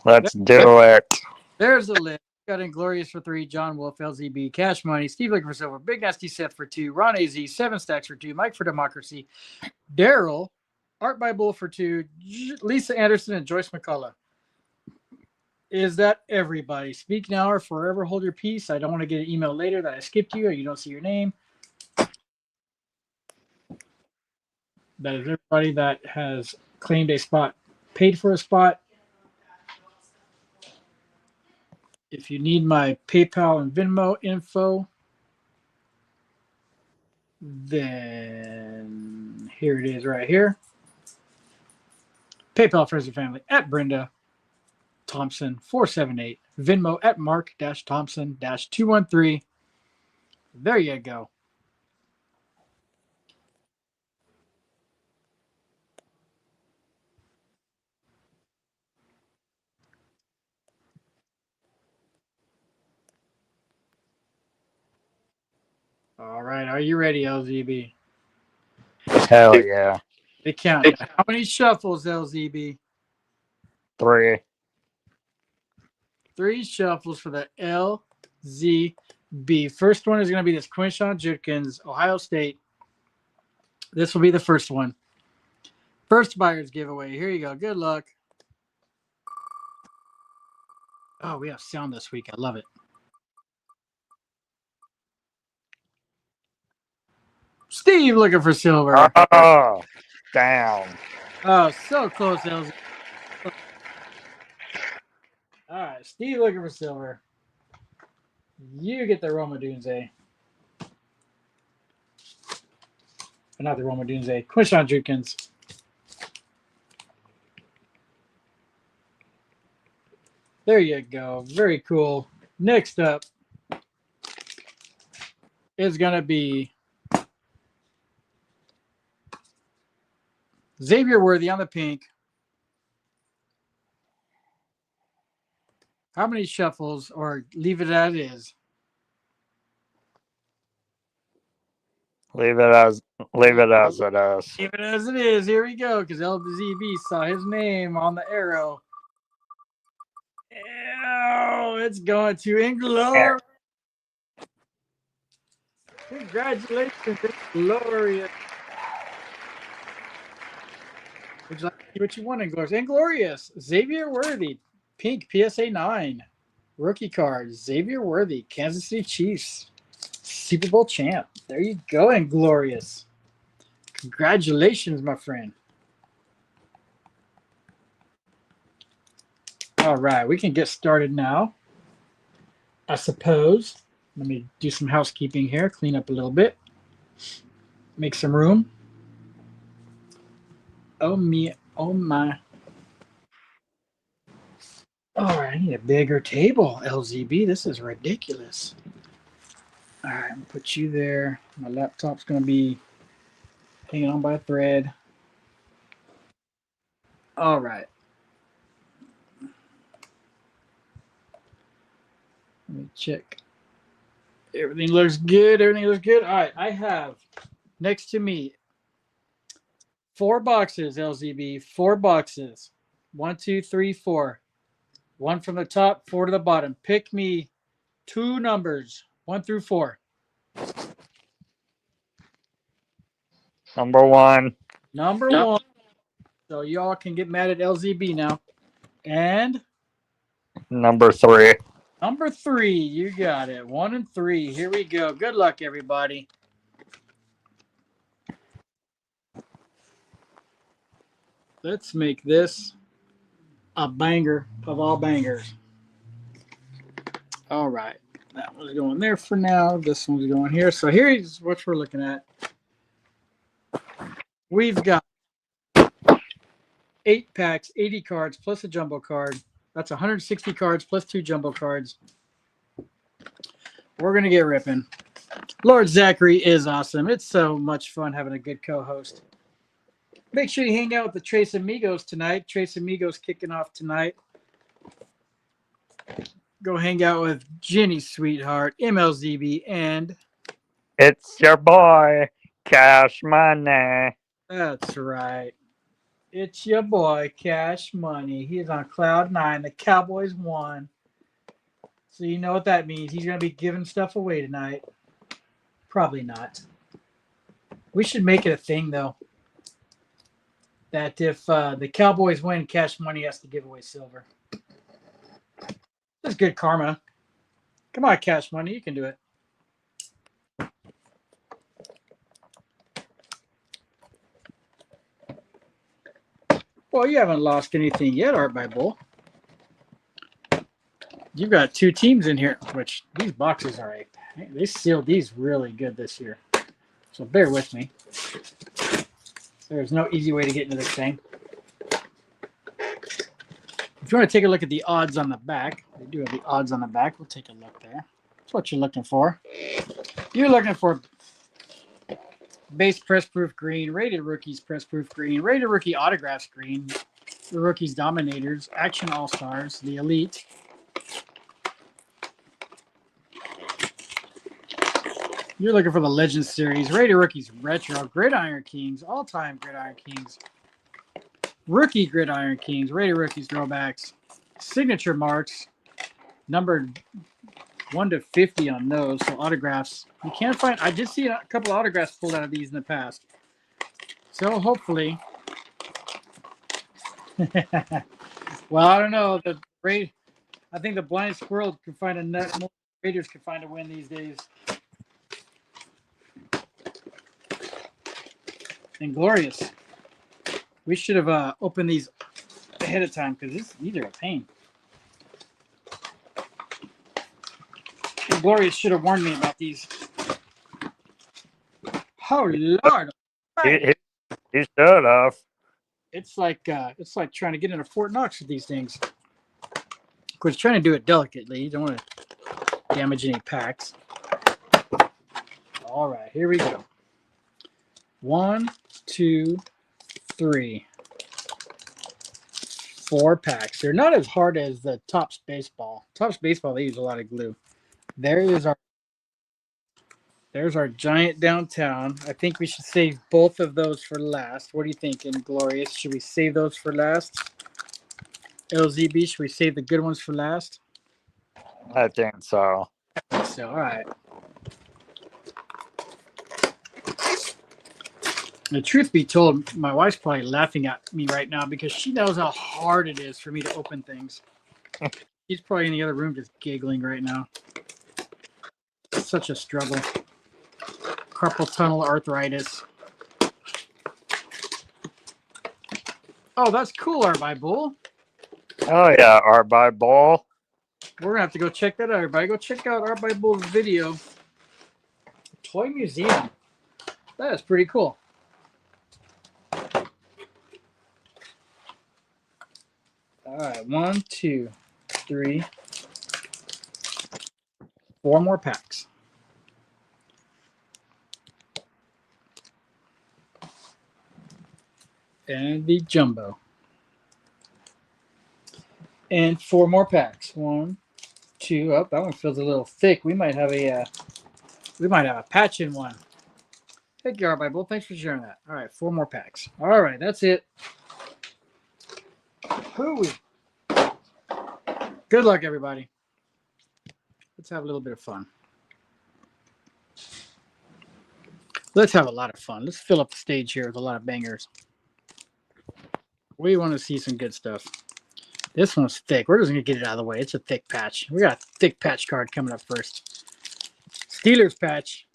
S2: Let's do it.
S1: There's the list. Got Inglorious for 3, John Wolf, LZB, Cash Money, Steve looking for silver, Big Nasty Seth for 2, Ron AZ, 7 stacks for 2, Mike for Democracy, Daryl, Art by Bull for 2, Lisa Anderson, and Joyce McCullough. Is that everybody? Speak now or forever hold your peace. I don't want to get an email later that I skipped you or you don't see your name. That is everybody that has claimed a spot, paid for a spot. If you need my PayPal and Venmo info, then here it is right here. PayPal Friends and Family at Brenda Thompson 478. Venmo at Mark-Thompson-213. There you go. All right, are you ready, LZB?
S2: Hell yeah.
S1: The countdown. How many shuffles, LZB?
S2: 3.
S1: 3 shuffles for the LZB. First one is going to be this Quinshawn Judkins, Ohio State. This will be the first one. First buyer's giveaway. Here you go. Good luck. Oh, we have sound this week. I love it. Steve looking for silver.
S2: Oh, down.
S1: Oh, so close, LZ. All right, Steve looking for silver. You get the Roma Dunze. Not the Roma Dunze. Quinshawn Judkins. There you go. Very cool. Next up is going to be Xavier Worthy on the pink. How many shuffles, or leave it as it is?
S2: Leave it as it is.
S1: Leave it as it is. Here we go, because LZB saw his name on the arrow. Oh, it's going to Inglourious. Congratulations, Inglourious. Would you like to see what you want, Inglourious? Inglourious, Xavier Worthy, pink PSA 9. Rookie card, Xavier Worthy, Kansas City Chiefs, Super Bowl champ. There you go, Inglourious. Congratulations, my friend. All right, we can get started now, I suppose. Let me do some housekeeping here, clean up a little bit, make some room. Oh, me, oh, my. All right, I need a bigger table, LZB. This is ridiculous. All right, I'm going to put you there. My laptop's going to be hanging on by a thread. All right. Let me check. Everything looks good. Everything looks good. All right, I have next to me 4 boxes, LZB. 4 boxes. 1, 2, 3, 4. 1 from the top, 4 to the bottom. Pick me 2 numbers, 1 through 4.
S2: Number 1.
S1: Number 1. So y'all can get mad at LZB now. And
S2: Number 3.
S1: Number 3, you got it. 1 and 3. Here we go. Good luck, everybody. Let's make this a banger of all bangers. All right. That one's going there for now. This one's going here. So here's what we're looking at. We've got 8 packs, 80 cards, plus a jumbo card. That's 160 cards plus 2 jumbo cards. We're going to get ripping. Lord Zachary is awesome. It's so much fun having a good co-host. Make sure you hang out with the Trace Amigos tonight. Trace Amigos kicking off tonight. Go hang out with Jenny Sweetheart, MLZB, and...
S2: It's your boy, Cash Money.
S1: That's right. It's your boy, Cash Money. He's on cloud 9. The Cowboys won. So you know what that means. He's going to be giving stuff away tonight. Probably not. We should make it a thing, though, that if the Cowboys win, Cash Money has to give away silver. That's good karma. Come on, Cash Money. You can do it. Well, you haven't lost anything yet, Art by Bull. You've got 2 teams in here, which these boxes are they sealed these really good this year. So bear with me. There's no easy way to get into this thing. If you want to take a look at the odds on the back, they do have the odds on the back. We'll take a look there. That's what you're looking for. You're looking for base press proof green, rated rookies press proof green, rated rookie autographs green, the rookies dominators, action all stars, the elite. You're looking for the Legends series, rated rookies retro, gridiron kings, all time gridiron kings, rookie gridiron kings, rated rookies throwbacks, signature marks, numbered 1 to 50 on those. So autographs. You can't find. I did see a couple autographs pulled out of these in the past. So hopefully. Well, I don't know. I think the blind squirrel can find a nut. More Raiders can find a win these days. And glorious. We should have opened these ahead of time because these are a pain. Glorious should have warned me about these. Oh Lord!
S2: He should have.
S1: It's like trying to get into Fort Knox with these things. Of course, trying to do it delicately. You don't want to damage any packs. All right, here we go. 1, 2, 3, 4 packs. They're not as hard as the Topps baseball. Topps baseball, they use a lot of glue. There's our giant downtown. I think we should save both of those for last. What are you thinking, Glorious? Should we save those for last? LZB, should we save the good ones for last?
S2: I think so.
S1: So, all right. The truth be told, my wife's probably laughing at me right now because she knows how hard it is for me to open things. She's probably in the other room just giggling right now. It's such a struggle. Carpal tunnel arthritis. Oh, that's cool, Art by Bull.
S2: Oh yeah, Art by Bull.
S1: We're gonna have to go check that out, everybody. Go check out Art by Bull's video. Toy Museum. That is pretty cool. All right, 1, 2, 3, 4 more packs. And the jumbo. And 4 more packs. 1, 2. Oh, that one feels a little thick. We might have a patch in one. Thank you, Art by Bull. Thanks for sharing that. All right, 4 more packs. All right, that's it. Hooey. Good luck, everybody. Let's have a little bit of fun. Let's have a lot of fun. Let's fill up the stage here with a lot of bangers. We want to see some good stuff. This one's thick. We're just going to get it out of the way. It's a thick patch. We got a thick patch card coming up first. Steelers patch.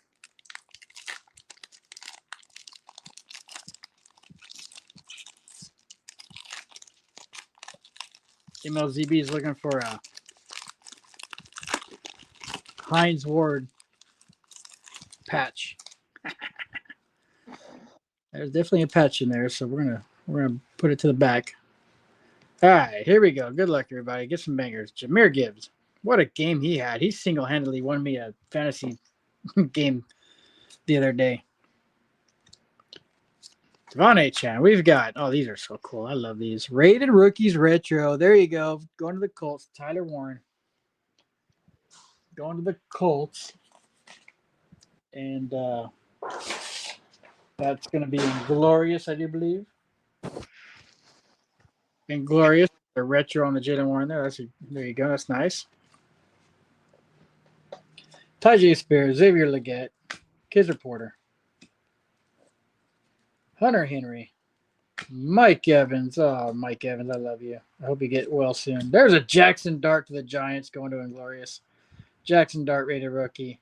S1: LZB is looking for a Heinz Ward patch. There's definitely a patch in there, so we're gonna put it to the back. All right, here we go. Good luck, everybody. Get some bangers. Jahmyr Gibbs. What a game he had. He single-handedly won me a fantasy game the other day. Devon A-Chan. We've got, oh, these are so cool. I love these. Rated Rookies Retro. There you go. Going to the Colts. Tyler Warren. Going to the Colts. And that's going to be Inglorious, I do believe. Inglorious. The retro on the Jalen Warren there. There you go. That's nice. Tyjae Spears, Xavier Legette, Kids Reporter, Hunter Henry, Mike Evans. Oh, Mike Evans, I love you. I hope you get well soon. There's a Jackson Dart to the Giants going to Inglorious. Jackson Dart rated rookie.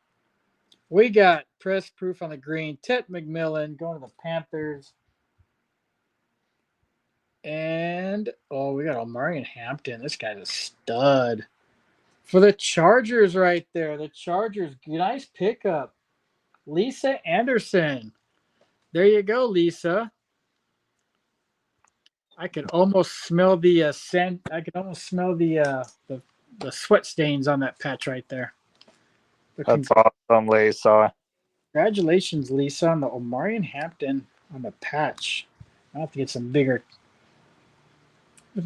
S1: We got press proof on the green. Ted McMillan going to the Panthers. And, oh, we got Omarion Hampton. This guy's a stud. For the Chargers right there. The Chargers. Nice pickup. Lisa Anderson. There you go, Lisa. I could almost smell the scent. I could almost smell the sweat stains on that patch right there. But
S2: That's awesome, Lisa.
S1: Congratulations, Lisa, on the Omarion Hampton on the patch. I'll have to get some bigger.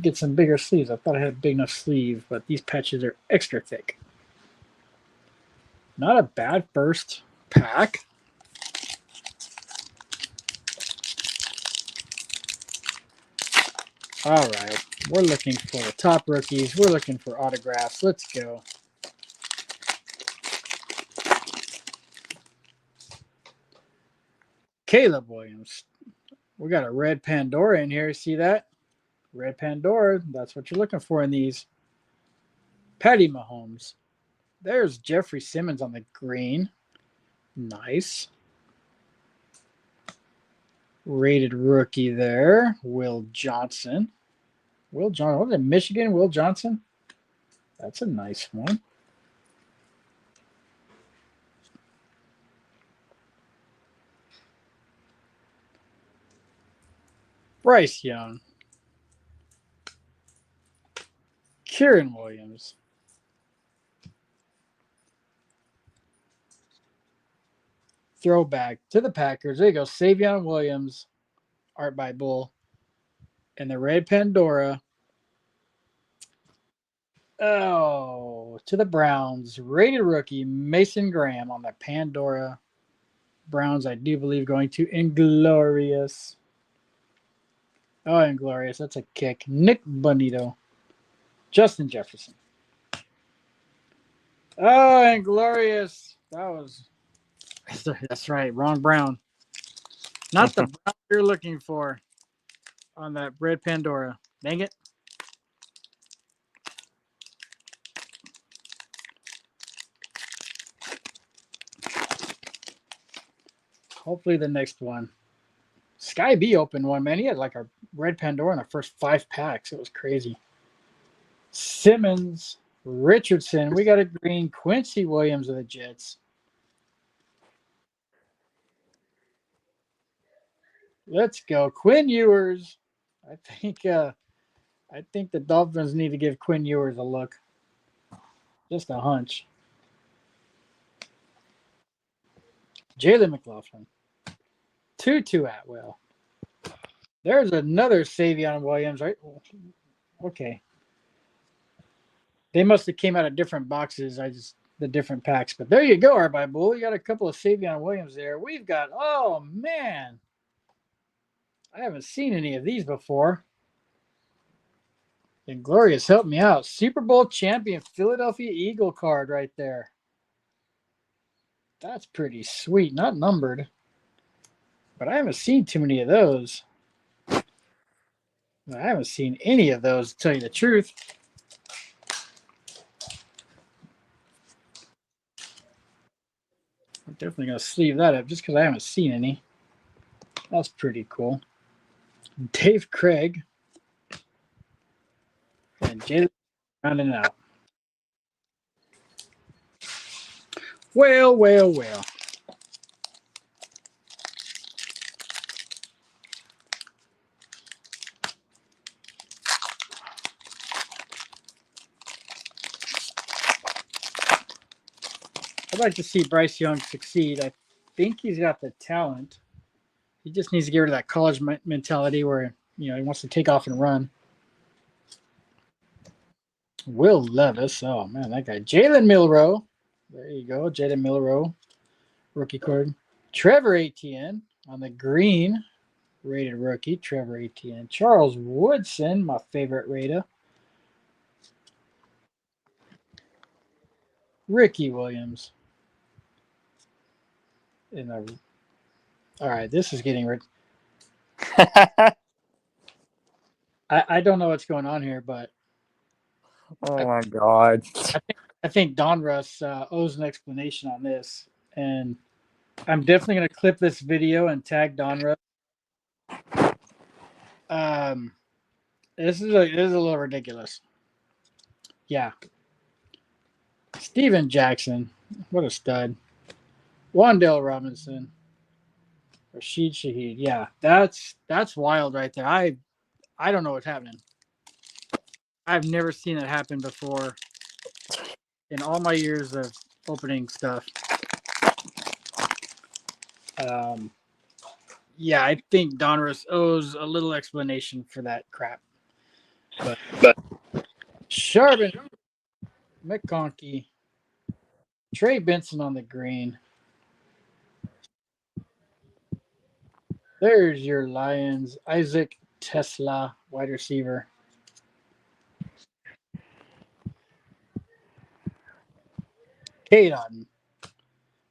S1: Get some bigger sleeves. I thought I had a big enough sleeve, but these patches are extra thick. Not a bad first pack. All right. We're looking for top rookies. We're looking for autographs. Let's go. Caleb Williams. We got a red Pandora in here. See that? Red Pandora. That's what you're looking for in these. Patty Mahomes. There's Jeffrey Simmons on the green. Nice. Rated rookie there. Will Johnson. Will Johnson. What was it? Michigan? Will Johnson? That's a nice one. Bryce Young. Kieran Williams. Throwback to the Packers. There you go. Savion Williams. Art by Bull. And the red Pandora. Oh, to the Browns. Rated rookie Mason Graham on the Pandora. Browns, I do believe, going to Inglorious. Oh, Inglorious. That's a kick. Nick Bonito. Justin Jefferson. Oh, Inglorious. That's right. Ron Brown. Not the Brown you're looking for on that red Pandora. Dang it. Hopefully the next one. Sky B opened one, man. He had like a red Pandora in the first 5 packs. It was crazy. Simmons, Richardson. We got a green. Quincy Williams of the Jets. Let's go. Quinn Ewers. I think the Dolphins need to give Quinn Ewers a look. Just a hunch. Jalen McLaughlin. Tutu Atwell. There's another Savion Williams, right? Okay. They must have came out of different boxes. The different packs. But there you go, Art Bull. You got a couple of Savion Williams there. We've got, oh, man. I haven't seen any of these before. Inglorious, help me out. Super Bowl champion Philadelphia Eagle card right there. That's pretty sweet. Not numbered. But I haven't seen too many of those. I haven't seen any of those, to tell you the truth. I'm definitely going to sleeve that up just because I haven't seen any. That's pretty cool. Dave Craig and Jalen rounding it out. Well, well, well. I'd like to see Bryce Young succeed. I think he's got the talent. He just needs to get rid of that college mentality where, he wants to take off and run. Will Levis. Oh, man, that guy. Jalen Milroe. There you go. Jalen Milroe. Rookie card. Trevor Etienne on the green. Rated rookie. Trevor Etienne. Charles Woodson, my favorite Raider. Ricky Williams. All right, this is getting rid. I don't know what's going on here, but
S2: Oh my god.
S1: I think Donruss owes an explanation on this, and I'm definitely going to clip this video and tag Donruss. This is a little ridiculous. Yeah. Steven Jackson, what a stud. Wandale Robinson. Rashid Shaheed. Yeah, that's wild right there. I don't know what's happening. I've never seen it happen before in all my years of opening stuff. Yeah, I think Donruss owes a little explanation for that crap. But Sherman, McConkey, Trey Benson on the green. There's your Lions. Isaac Tesla, wide receiver. Kate Otten.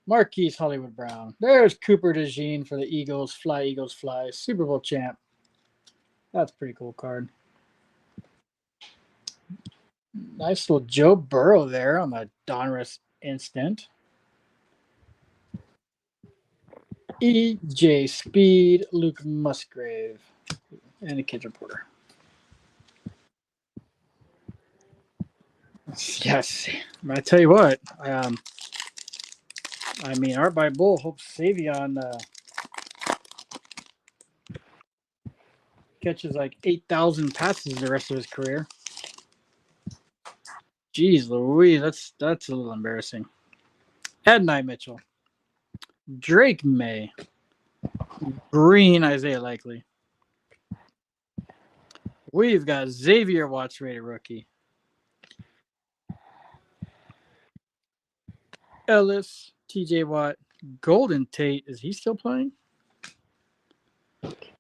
S1: Marquise Hollywood Brown. There's Cooper DeJean for the Eagles. Fly, Eagles, fly. Super Bowl champ. That's a pretty cool card. Nice little Joe Burrow there on the Donruss instant. E.J. Speed, Luke Musgrave, and a kids reporter. Yes, I tell you what. Art by Bull hopes Savion catches like 8,000 passes the rest of his career. Jeez Louise, that's a little embarrassing. Adonai Mitchell, Drake May, Green Isaiah Likely. We've got Xavier Watts rated rookie. Ellis, TJ Watt, Golden Tate. Is he still playing?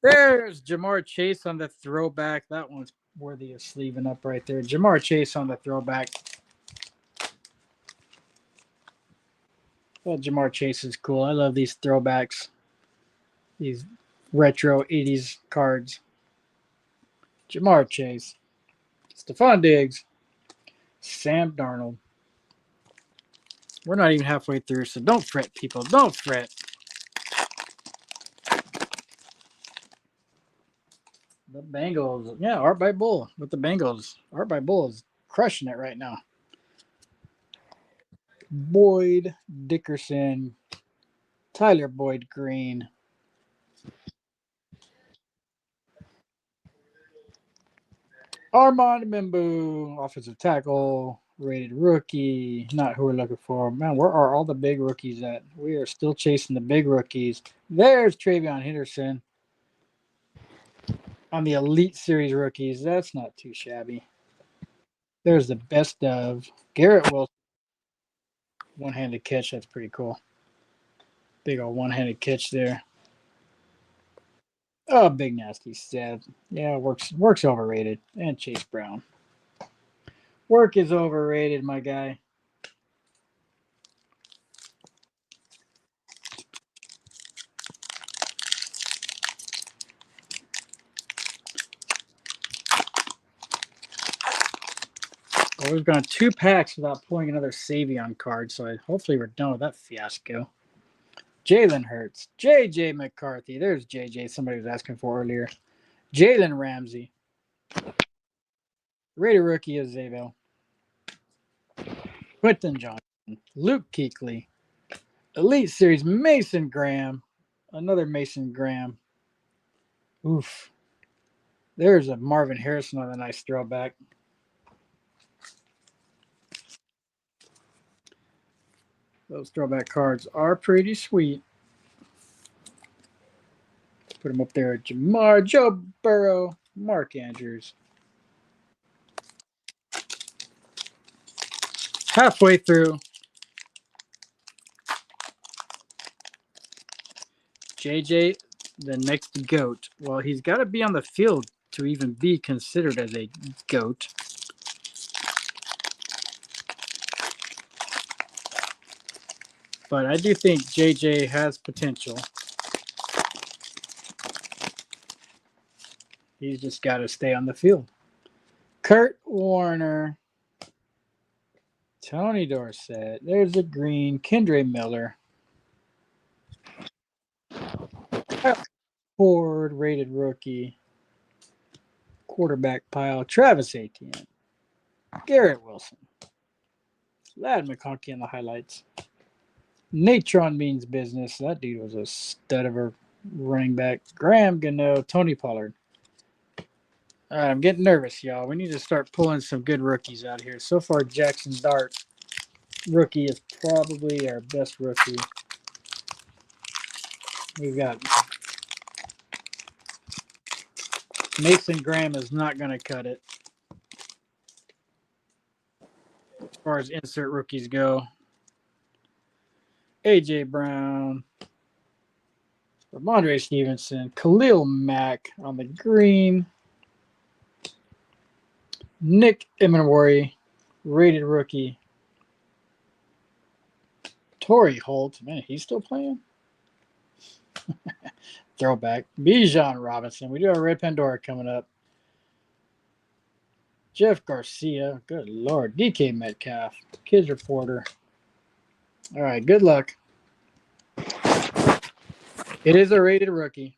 S1: There's Jamar Chase on the throwback. That one's worthy of sleeving up right there. Jamar Chase on the throwback. Well, Jamar Chase is cool. I love these throwbacks. These retro 80s cards. Jamar Chase. Stephon Diggs. Sam Darnold. We're not even halfway through, so don't fret, people. Don't fret. The Bengals. Yeah, Art by Bull with the Bengals. Art by Bull is crushing it right now. Boyd Dickerson. Tyler Boyd Green. Armand Membu, offensive tackle, rated rookie. Not who we're looking for. Man, where are all the big rookies at? We are still chasing the big rookies. There's Travion Henderson on the Elite Series rookies. That's not too shabby. There's the best of Garrett Wilson. One-handed catch. That's pretty cool. Big old one-handed catch there. Oh, big nasty Seth. Yeah, works overrated. And Chase Brown. Work is overrated, my guy. Well, we've gone 2 packs without pulling another Savion card, so hopefully we're done with that fiasco. Jalen Hurts. J.J. McCarthy. There's J.J. somebody was asking for earlier. Jalen Ramsey. Rated rookie is Zabel. Quentin Johnson. Luke Kuechly. Elite Series Mason Graham. Another Mason Graham. Oof. There's a Marvin Harrison on a nice throwback. Those throwback cards are pretty sweet. Put them up there. Jamar, Joe Burrow, Mark Andrews. Halfway through. JJ, the next GOAT. Well, he's got to be on the field to even be considered as a GOAT. But I do think JJ has potential. He's just got to stay on the field. Kurt Warner. Tony Dorsett. There's a green. Kendre Miller. Ford, rated rookie. Quarterback pile. Travis Etienne. Garrett Wilson. Lad McConkey in the highlights. Natron means business. That dude was a stud of a running back. Graham Gano. Tony Pollard. All right, I'm getting nervous, y'all. We need to start pulling some good rookies out here. So far, Jackson Dart rookie is probably our best rookie. We've got Mason Graham is not going to cut it as far as insert rookies go. A.J. Brown, Ramondre Stevenson, Khalil Mack on the green, Nick Emenwari, rated rookie, Torrey Holt, man, he's still playing? Throwback. Bijan Robinson. We do have a Red Pandora coming up. Jeff Garcia. Good Lord. DK Metcalf. Kids Reporter. All right. Good luck. It is a rated rookie.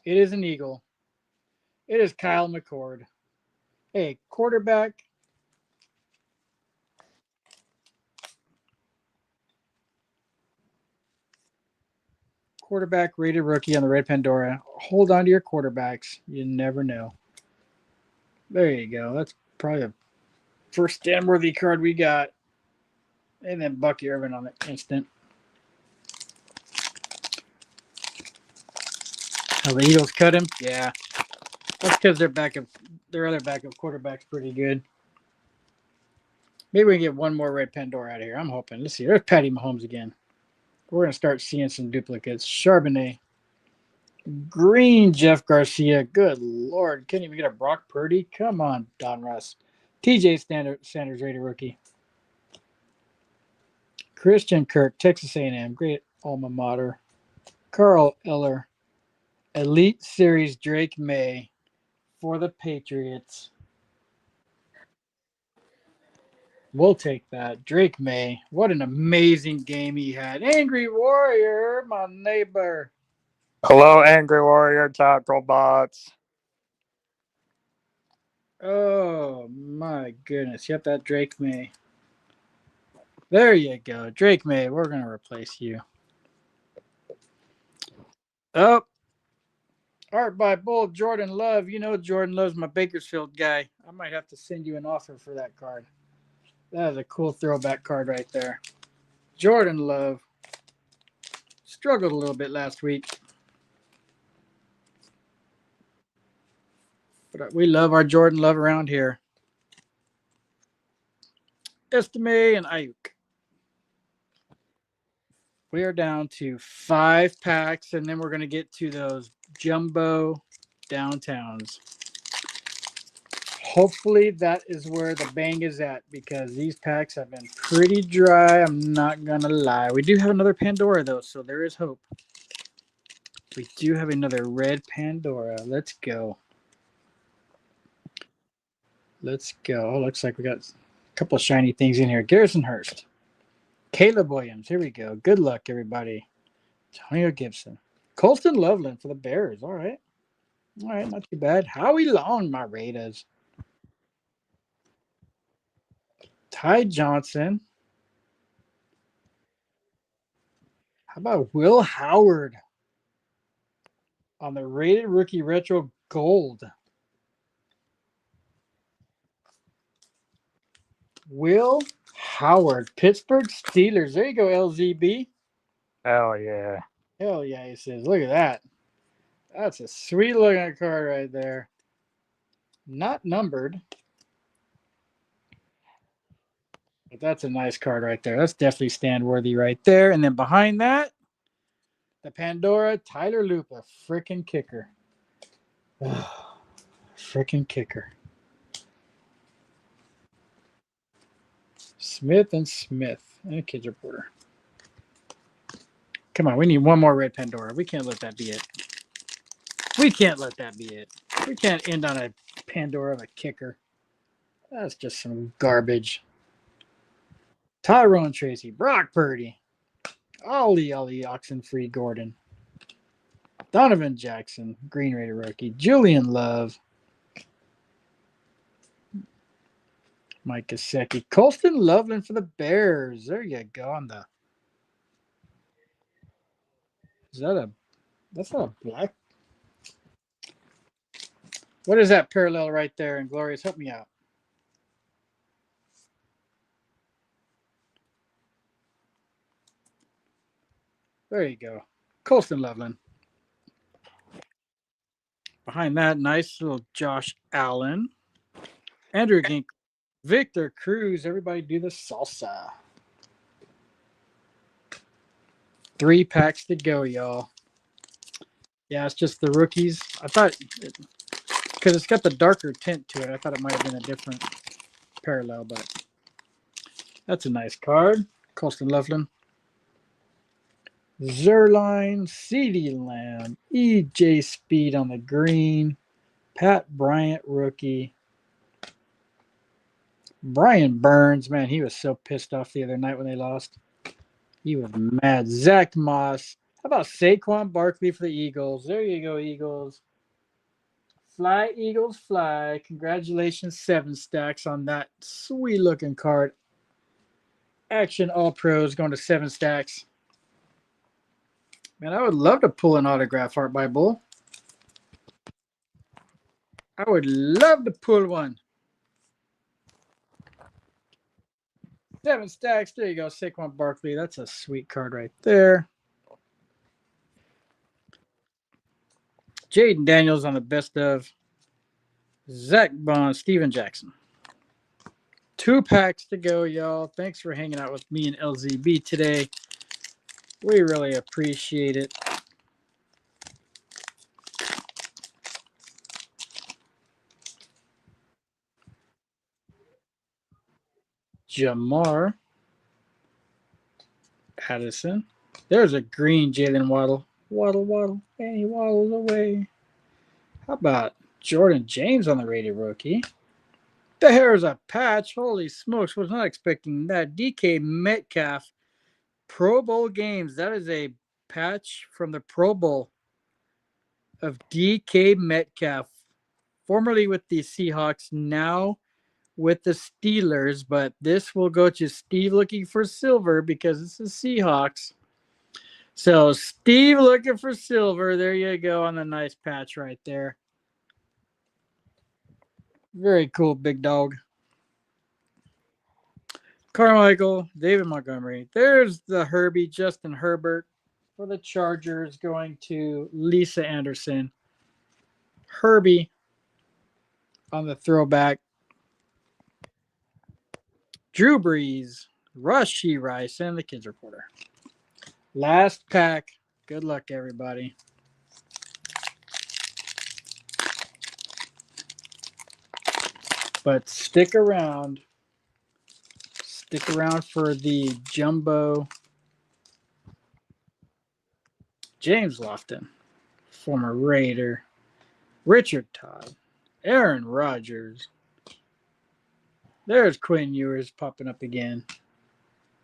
S1: It is an Eagle. It is Kyle McCord. Hey, quarterback. Quarterback rated rookie on the Red Pandora. Hold on to your quarterbacks. You never know. There you go. That's probably the first stand-worthy card we got. And then Bucky Irvin on the instant. How the Eagles cut him? Yeah. That's because their other backup quarterback's pretty good. Maybe we can get one more Red Pandora out of here. I'm hoping. Let's see. There's Patty Mahomes again. We're going to start seeing some duplicates. Charbonnet. Green Jeff Garcia. Good Lord. Can't even get a Brock Purdy. Come on, Don Russ. TJ Sanders, rated rookie. Christian Kirk, Texas A&M. Great alma mater. Carl Eller. Elite Series Drake May for the Patriots. We'll take that. Drake May. What an amazing game he had. Angry Warrior, my neighbor.
S2: Hello, Angry Warrior Tackle Bots.
S1: Oh, my goodness. Yep, that Drake May. There you go. Drake May, we're going to replace you. Oh. Art by Bull, Jordan Love. You know Jordan Love's my Bakersfield guy. I might have to send you an offer for that card. That is a cool throwback card right there. Jordan Love. Struggled a little bit last week. But we love our Jordan Love around here. Estime and Ayuk. We are down to 5 packs, and then we're going to get to those jumbo downtowns. Hopefully that is where the bang is at, because these packs have been pretty dry. I'm not going to lie. We do have another Pandora, though, so there is hope. We do have another red Pandora. Let's go. Let's go. Looks like we got a couple of shiny things in here. Garrison Hurst. Caleb Williams. Here we go. Good luck, everybody. Antonio Gibson. Colston Loveland for the Bears. All right. All right, not too bad. Howie Long, my Raiders. Ty Johnson. How about Will Howard on the Rated Rookie Retro Gold? Will Howard, Pittsburgh Steelers. There you go, LZB.
S2: Hell yeah.
S1: Hell yeah, he says. Look at that. That's a sweet looking card right there. Not numbered. But that's a nice card right there. That's definitely stand worthy right there. And then behind that, the Pandora Tyler Loop, a freaking kicker. Freaking kicker. Smith and Smith. And a kids reporter. Come on, we need one more red Pandora. We can't let that be it. We can't let that be it. We can't end on a Pandora of a kicker. That's just some garbage. Tyrone Tracy, Brock Purdy, Ollie Oxenfree Gordon, Donovan Jackson, Green Raider rookie, Julian Love, Mike Gesicki, Colston Loveland for the Bears. There you go. On the that's not a black. What is that parallel right there? And Glorious, help me out. There you go. Colston Loveland. Behind that, nice little Josh Allen. Andrew Gink. Victor Cruz. Everybody do the salsa. 3 packs to go, y'all. Yeah, it's just the rookies. I thought, because it's got the darker tint to it, I thought it might have been a different parallel, but that's a nice card. Colston Loveland. Zerline, CeeDee Lamb, EJ Speed on the green, Pat Bryant rookie, Brian Burns, man, he was so pissed off the other night when they lost. He was mad. Zach Moss. How about Saquon Barkley for the Eagles? There you go, Eagles. Fly, Eagles, fly. Congratulations, 7 stacks on that sweet-looking card. Action All-Pros going to 7 stacks. Man, I would love to pull an autograph art by Bull. I would love to pull one. 7 stacks. There you go. Saquon Barkley. That's a sweet card right there. Jaden Daniels on the best of. Zach Bond, Steven Jackson. 2 packs to go, y'all. Thanks for hanging out with me and LZB today. We really appreciate it. Jamar Addison. There's a green Jalen Waddle. Waddle, and he waddles away. How about Jordan James on the rated rookie? The hair is a patch. Holy smokes, was not expecting that. DK Metcalf, Pro Bowl games. That is a patch from the Pro Bowl of DK Metcalf, formerly with the Seahawks, now with the Steelers, but this will go to Steve looking for silver because it's the Seahawks. So Steve looking for silver. There you go on the nice patch right there. Very cool, big dog. Carmichael, David Montgomery. There's the Herbie, Justin Herbert for the Chargers going to Lisa Anderson. Herbie on the throwback. Drew Brees, Rashee Rice, and the kids reporter. Last pack. Good luck, everybody. But stick around. Stick around for the jumbo. James Lofton, former Raider. Richard Todd, Aaron Rodgers, There's Quinn Ewers popping up again.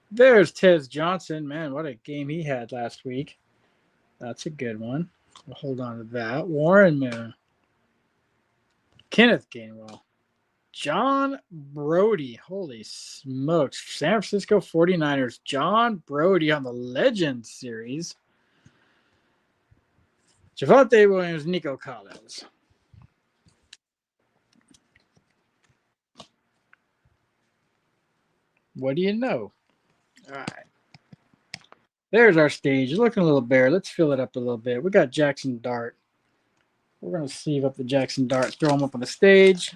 S1: There's Tez Johnson. Man, what a game he had last week. That's a good one. We'll hold on to that. Warren Moon. Kenneth Gainwell. John Brody. Holy smokes. San Francisco 49ers. John Brody on the Legends series. Javonte Williams. Nico Collins. What do you know? All right. There's our stage. It's looking a little bare. Let's fill it up a little bit. We got Jackson Dart. We're going to sleeve up the Jackson Dart, throw him up on the stage.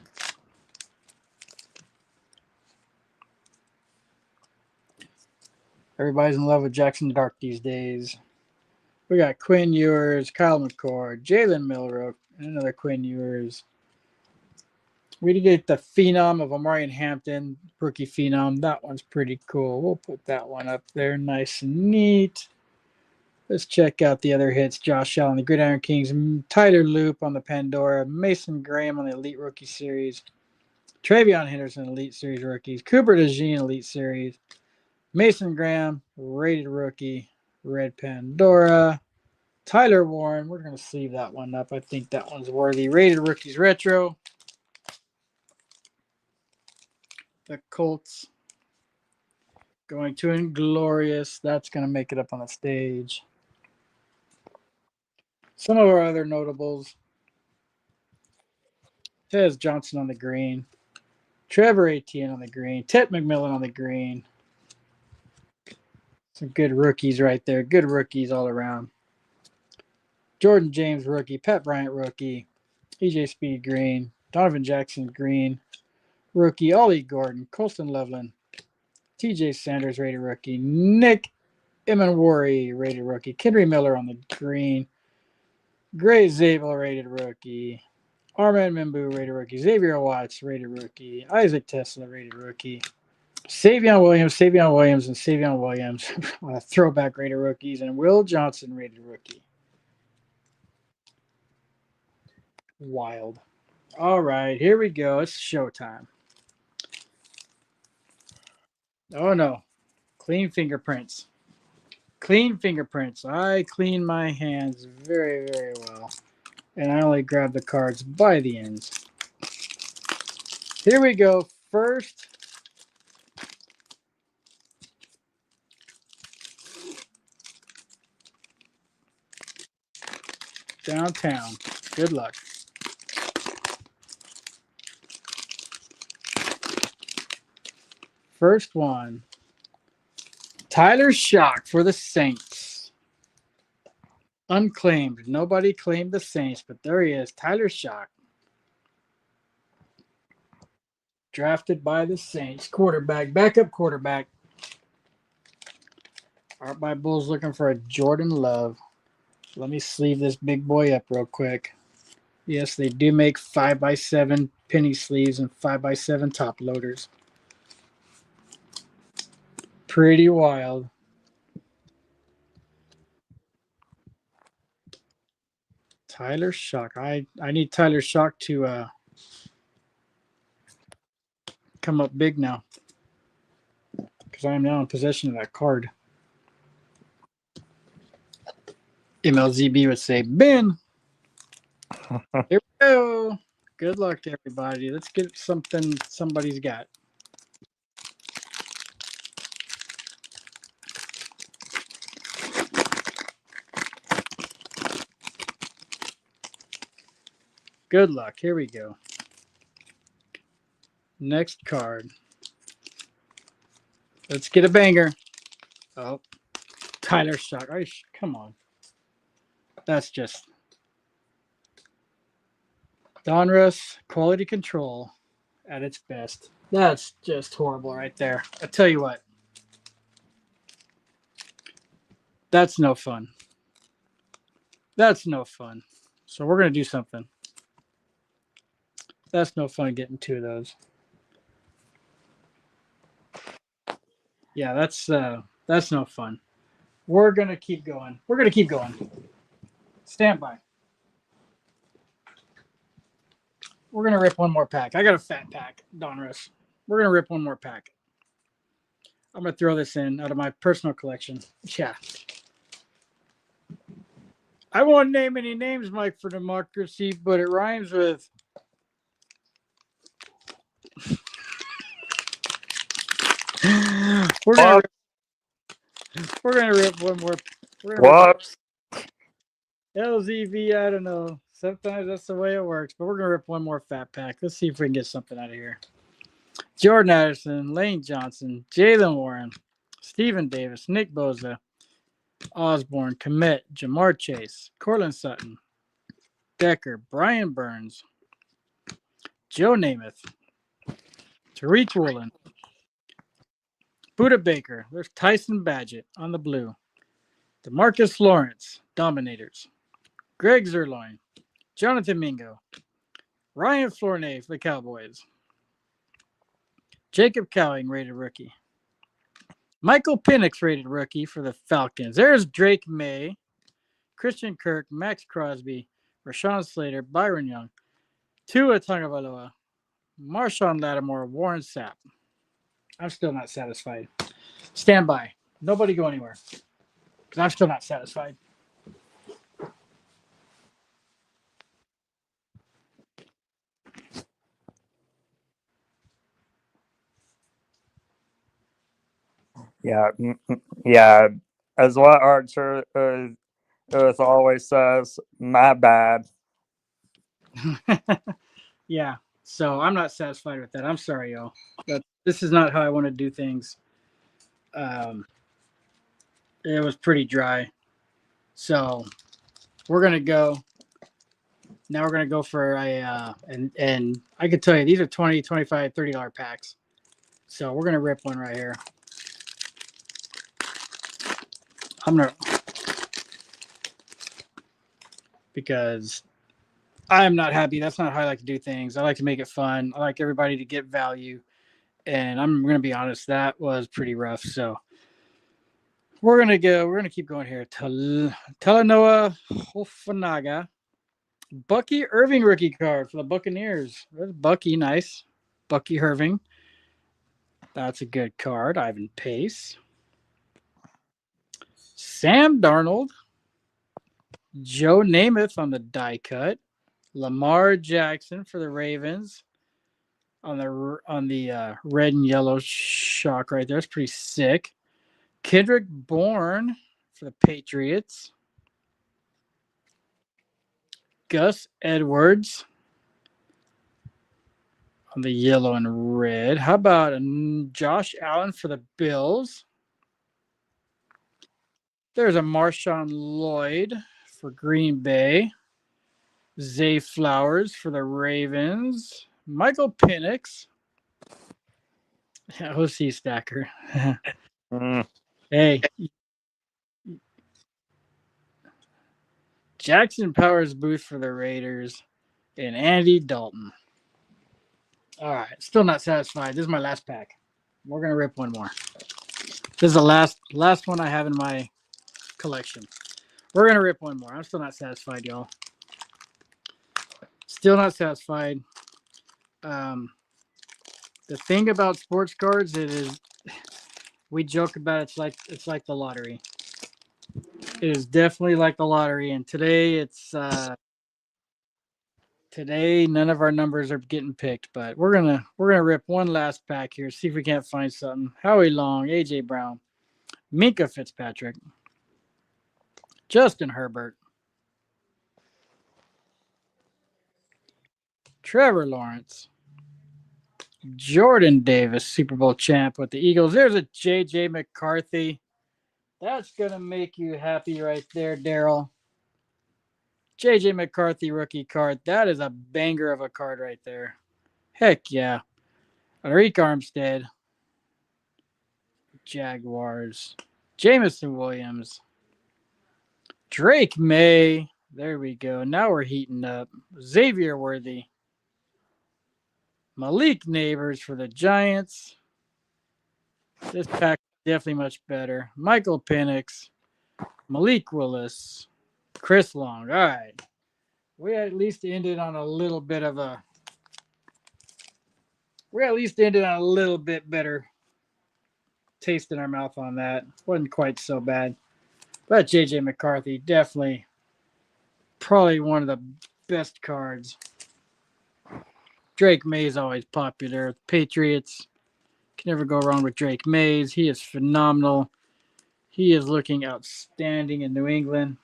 S1: Everybody's in love with Jackson Dart these days. We got Quinn Ewers, Kyle McCord, Jalen Milroe, and another Quinn Ewers. We did get the Phenom of Amarian Hampton, rookie Phenom. That one's pretty cool. We'll put that one up there nice and neat. Let's check out the other hits. Josh Allen, the Gridiron Kings, Tyler Loop on the Pandora, Mason Graham on the Elite Rookie Series, Travion Henderson, Elite Series Rookies, Cooper DeJean, Elite Series, Mason Graham, Rated Rookie, Red Pandora, Tyler Warren. We're going to sleeve that one up. I think that one's worthy. Rated Rookies Retro. The Colts going to Inglorious. That's going to make it up on the stage. Some of our other notables. Tez Johnson on the green. Trevor Etienne on the green. Ted McMillan on the green. Some good rookies right there. Good rookies all around. Jordan James rookie. Pat Bryant rookie. EJ Speed green. Donovan Jackson green. Rookie. Ollie Gordon. Colston Loveland. TJ Sanders rated rookie. Nick Emanwari rated rookie. Kendry Miller on the green. Gray Zabel rated rookie. Armand Mimbu rated rookie. Xavier Watts rated rookie. Isaac Tesla rated rookie. Savion Williams, and Savion Williams. Throwback rated rookies. And Will Johnson rated rookie. Wild. All right, here we go. It's showtime. Oh, no. Clean fingerprints. Clean fingerprints. I clean my hands very, very well. And I only grab the cards by the ends. Here we go. First, downtown. Good luck. First one. Tyler Shock for the Saints. Unclaimed. Nobody claimed the Saints, but there he is. Tyler Shock. Drafted by the Saints. Quarterback. Backup quarterback. Art by Bulls looking for a Jordan Love. Let me sleeve this big boy up real quick. Yes, they do make 5x7 penny sleeves and 5x7 top loaders. Pretty wild. Tyler Shock. I need Tyler Shock to come up big now, because I am now in possession of that card. MLZB would say, Ben. Here we go. Good luck, everybody. Let's get something somebody's got. Good luck. Here we go. Next card. Let's get a banger. Oh, Tyler Shock. Come on. That's just Donruss quality control at its best. That's just horrible right there. I tell you what. That's no fun. That's no fun. So we're going to do something. That's no fun getting two of those. Yeah, that's no fun. We're going to keep going. We're going to keep going. Stand by. We're going to rip one more pack. I got a fat pack, Donruss. We're gonna rip one more pack. I'm gonna throw this in out of my personal collection. Yeah. I won't name any names, Mike, for democracy, but it rhymes with. We're gonna rip one more. We're gonna rip
S2: Whoops.
S1: LZB. I don't know. Sometimes that's the way it works, but we're gonna rip one more fat pack. Let's see if we can get something out of here. Jordan Addison, Lane Johnson, Jalen Warren, Stephen Davis, Nick Boza, Osborne, Komet, Jamar Chase, Cortland Sutton, Decker, Brian Burns, Joe Namath, Tariq Woolen, Buda Baker. There's Tyson Badgett on the blue. DeMarcus Lawrence, Dominators. Greg Zerloin, Jonathan Mingo, Ryan Flournoy for the Cowboys. Jacob Cowing, rated rookie. Michael Penix, rated rookie for the Falcons. There's Drake May, Christian Kirk, Max Crosby, Rashawn Slater, Byron Young, Tua Tagovailoa, Marshawn Lattimore, Warren Sapp. I'm still not satisfied. Stand by. Nobody go anywhere. Because I'm still not satisfied.
S2: Yeah, yeah. As what Archer always says, my bad.
S1: Yeah. So I'm not satisfied with that. I'm sorry, y'all. But this is not how I want to do things. It was pretty dry. So we're gonna go. Now we're gonna go for a and I can tell you these are 20, 25, $30 packs. So we're gonna rip one right here. I'm gonna because I'm not happy. That's not how I like to do things. I like to make it fun. I like everybody to get value. And I'm gonna be honest, that was pretty rough. So we're gonna keep going here. Talanoa Hofanaga. Bucky Irving rookie card for the Buccaneers. There's Bucky, nice. Bucky Irving. That's a good card. Ivan Pace. Sam Darnold. Joe Namath on the die cut. Lamar Jackson for the Ravens. On the red and yellow shock right there. It's pretty sick. Kendrick Bourne for the Patriots. Gus Edwards on the yellow and red. How about Josh Allen for the Bills? There's a Marshawn Lloyd for Green Bay. Zay Flowers for the Ravens. Michael Penix. OC Stacker. Hey. Jackson Powers Booth for the Raiders. And Andy Dalton. All right. Still not satisfied. This is my last pack. We're going to rip one more. This is the last one I have in my collection. We're going to rip one more. I'm still not satisfied, y'all. Still not satisfied. The thing about sports cards, it is, we joke about it's like the lottery. It is definitely like the lottery, and today none of our numbers are getting picked, but we're gonna rip one last pack here, see if we can't find something. Howie Long, AJ Brown, Minka Fitzpatrick, Justin Herbert, Trevor Lawrence, Jordan Davis, Super Bowl champ with the Eagles. There's a JJ McCarthy. That's going to make you happy right there, Daryl. JJ McCarthy rookie card. That is a banger of a card right there. Heck yeah. Arik Armstead. Jaguars. Jameson Williams. Drake May. There we go. Now we're heating up. Xavier Worthy. Malik Neighbors for the Giants. This pack is definitely much better. Michael Penix. Malik Willis. Chris Long. All right. We at least ended on a little bit of a we at least ended on a little bit better taste in our mouth on that. Wasn't quite so bad. But JJ McCarthy, definitely probably one of the best cards. Drake May's always popular. Patriots can never go wrong with Drake Mays. He is phenomenal. He is looking outstanding in New England.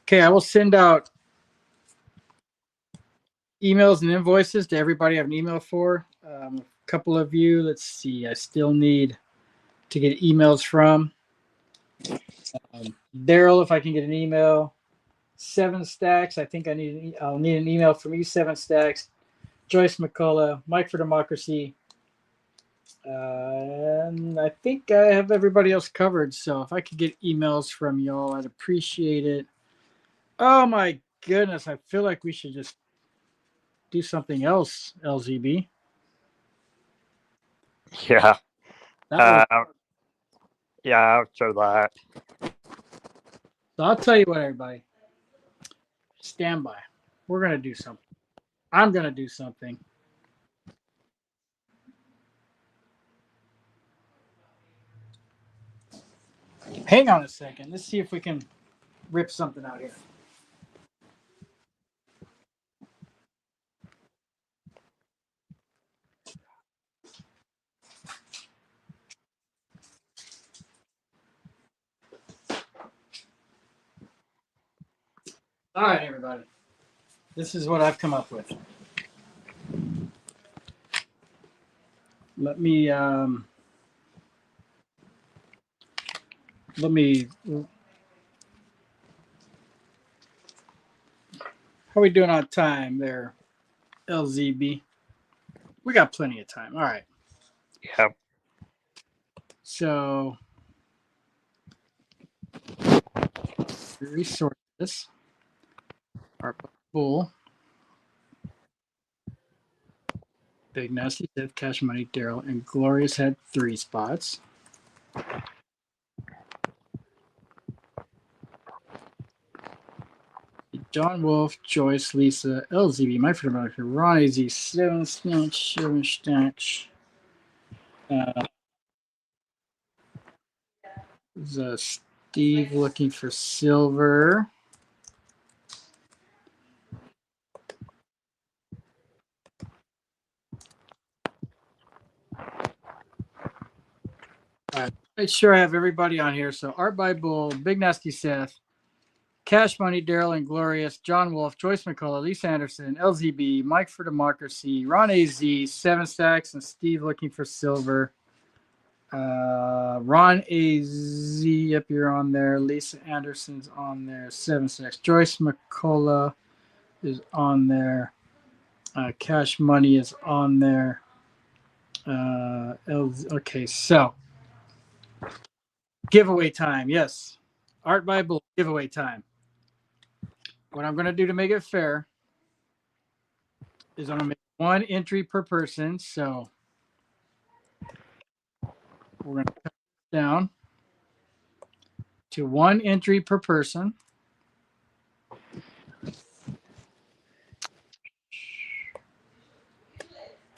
S1: Okay, I will send out emails and invoices to everybody I have an email for. A couple of you, let's see, I still need to get emails from. Daryl, if I can get an email. 7 Stacks, I think I'll need an email from you, 7 Stacks. Joyce McCullough, Mike for Democracy. And I think I have everybody else covered. So if I could get emails from y'all, I'd appreciate it. Oh my goodness, I feel like we should just do something else, LZB.
S2: Yeah.
S1: That was,
S2: Yeah, after that.
S1: so I'll tell you what, everybody. Stand by. We're going to do something. I'm going to do something. Hang on a second. Let's see if we can rip something out here. All right, everybody. This is what I've come up with. Let me how are we doing on time there, LZB? We got plenty of time. All right.
S2: Yep.
S1: So resort this. Our bull. Big Nasty Death, Cash Money, Daryl, and Glorious had 3 spots. John Wolf, Joyce, Lisa, LZB, my friend America, Ronnie Z, 7 Stacks. Steve looking for silver. All right, make sure I have everybody on here. So Art by Bull, Big Nasty Seth, Cash Money, Daryl and Glorious, John Wolf, Joyce McCullough, Lisa Anderson, LZB, Mike for Democracy, Ron AZ, 7 Stacks, and Steve looking for silver. Ron AZ, yep, you're on there. Lisa Anderson's on there. 7 Stacks. Joyce McCullough is on there. Cash Money is on there. Okay, so giveaway time. Yes, Art Bible giveaway time. What I'm going to do to make it fair is I'm going to make 1 entry per person. So we're going to cut it down to 1 entry per person.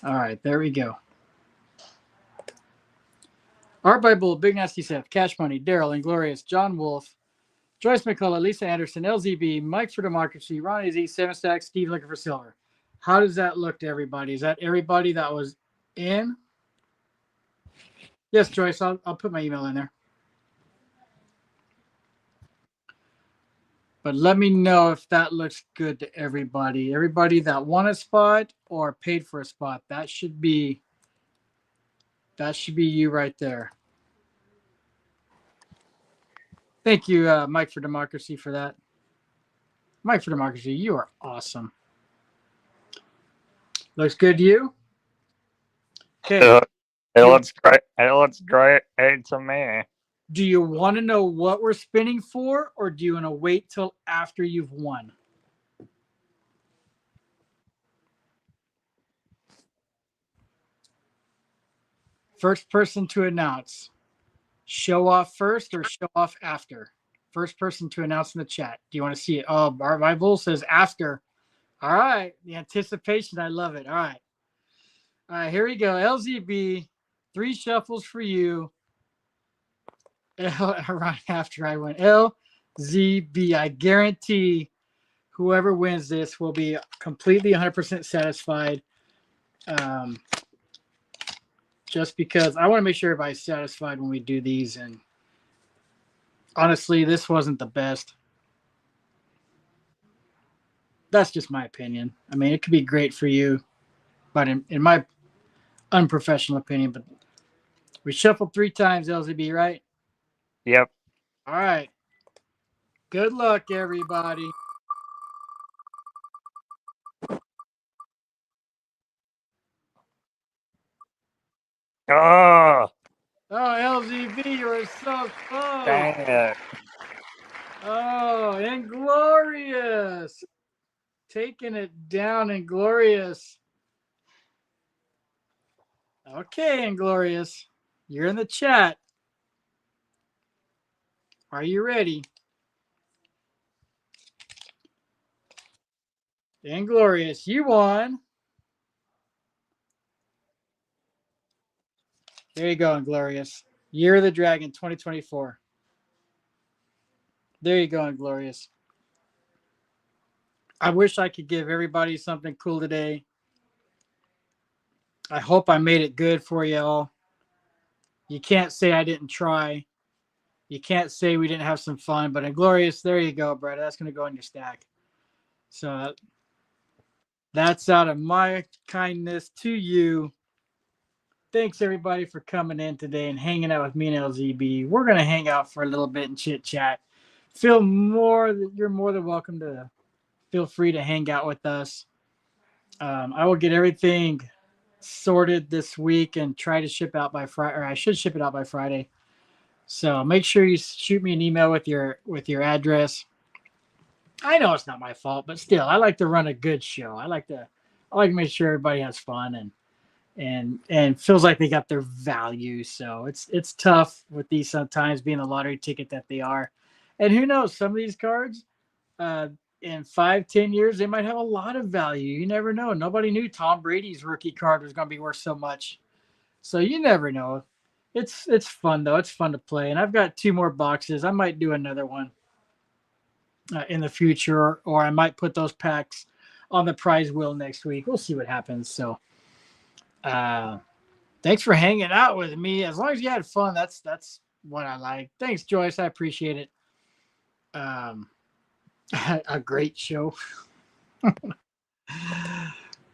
S1: All right, there we go. Art Bible, Big Nasty Seth, Cash Money, Daryl and Glorious, John Wolf, Joyce McCullough, Lisa Anderson, LZB, Mike for Democracy, Ron AZ, 7 Stacks, Steve looking for silver. How does that look to everybody? Is that everybody that was in? Yes, Joyce, I'll put my email in there. But let me know if that looks good to everybody. Everybody that won a spot or paid for a spot, that should be you right there. Thank you, Mike for Democracy, for that. Mike for Democracy, you are awesome. Looks good to you? Okay.
S2: It looks great. It looks great to me.
S1: Do you want to know what we're spinning for, or do you want to wait till after you've won? First person to announce. Show off first or show off after? First person to announce in the chat. Do you want to see it? Oh, my bull says after. All right. The anticipation. I love it. All right. All right. Here we go. LZB. 3 shuffles for you. Right after I went LZB. I guarantee whoever wins this will be completely 100% satisfied. Just because I want to make sure everybody's satisfied when we do these. And honestly, this wasn't the best. That's just my opinion. I mean, it could be great for you, but in my unprofessional opinion, but we shuffled 3 times, LZB, right?
S2: Yep.
S1: All right. Good luck, everybody.
S2: Oh,
S1: Oh, LZB, you were so close.
S2: dang it.
S1: Oh, Inglorious. Taking it down, Inglorious. Okay, Inglorious. You're in the chat. Are you ready? Inglorious, you won. There you go, Inglorious. Year of the Dragon 2024. There you go, Inglorious. I wish I could give everybody something cool today. I hope I made it good for you all. You can't say I didn't try. You can't say we didn't have some fun, but Inglorious, there you go, brother. That's going to go in your stack. So that's out of my kindness to you. Thanks, everybody, for coming in today and hanging out with me and LZB. We're going to hang out for a little bit and chit-chat. You're more than welcome to feel free to hang out with us. I will get everything sorted this week and try to ship out by Friday, or I should ship it out by Friday. So make sure you shoot me an email with your address. I know it's not my fault, but still, I like to run a good show. I like to make sure everybody has fun and feels like they got their value. So it's tough with these sometimes being a lottery ticket that they are. And who knows, some of these cards in 5-10 years, they might have a lot of value. You never know. Nobody knew Tom Brady's rookie card was going to be worth so much. So you never know. It's fun, though. It's fun to play. And I've got 2 more boxes. I might do another one in the future, or I might put those packs on the prize wheel next week. We'll see what happens. So thanks for hanging out with me. As long as you had fun, that's what I like. Thanks, Joyce. I appreciate it. A great show.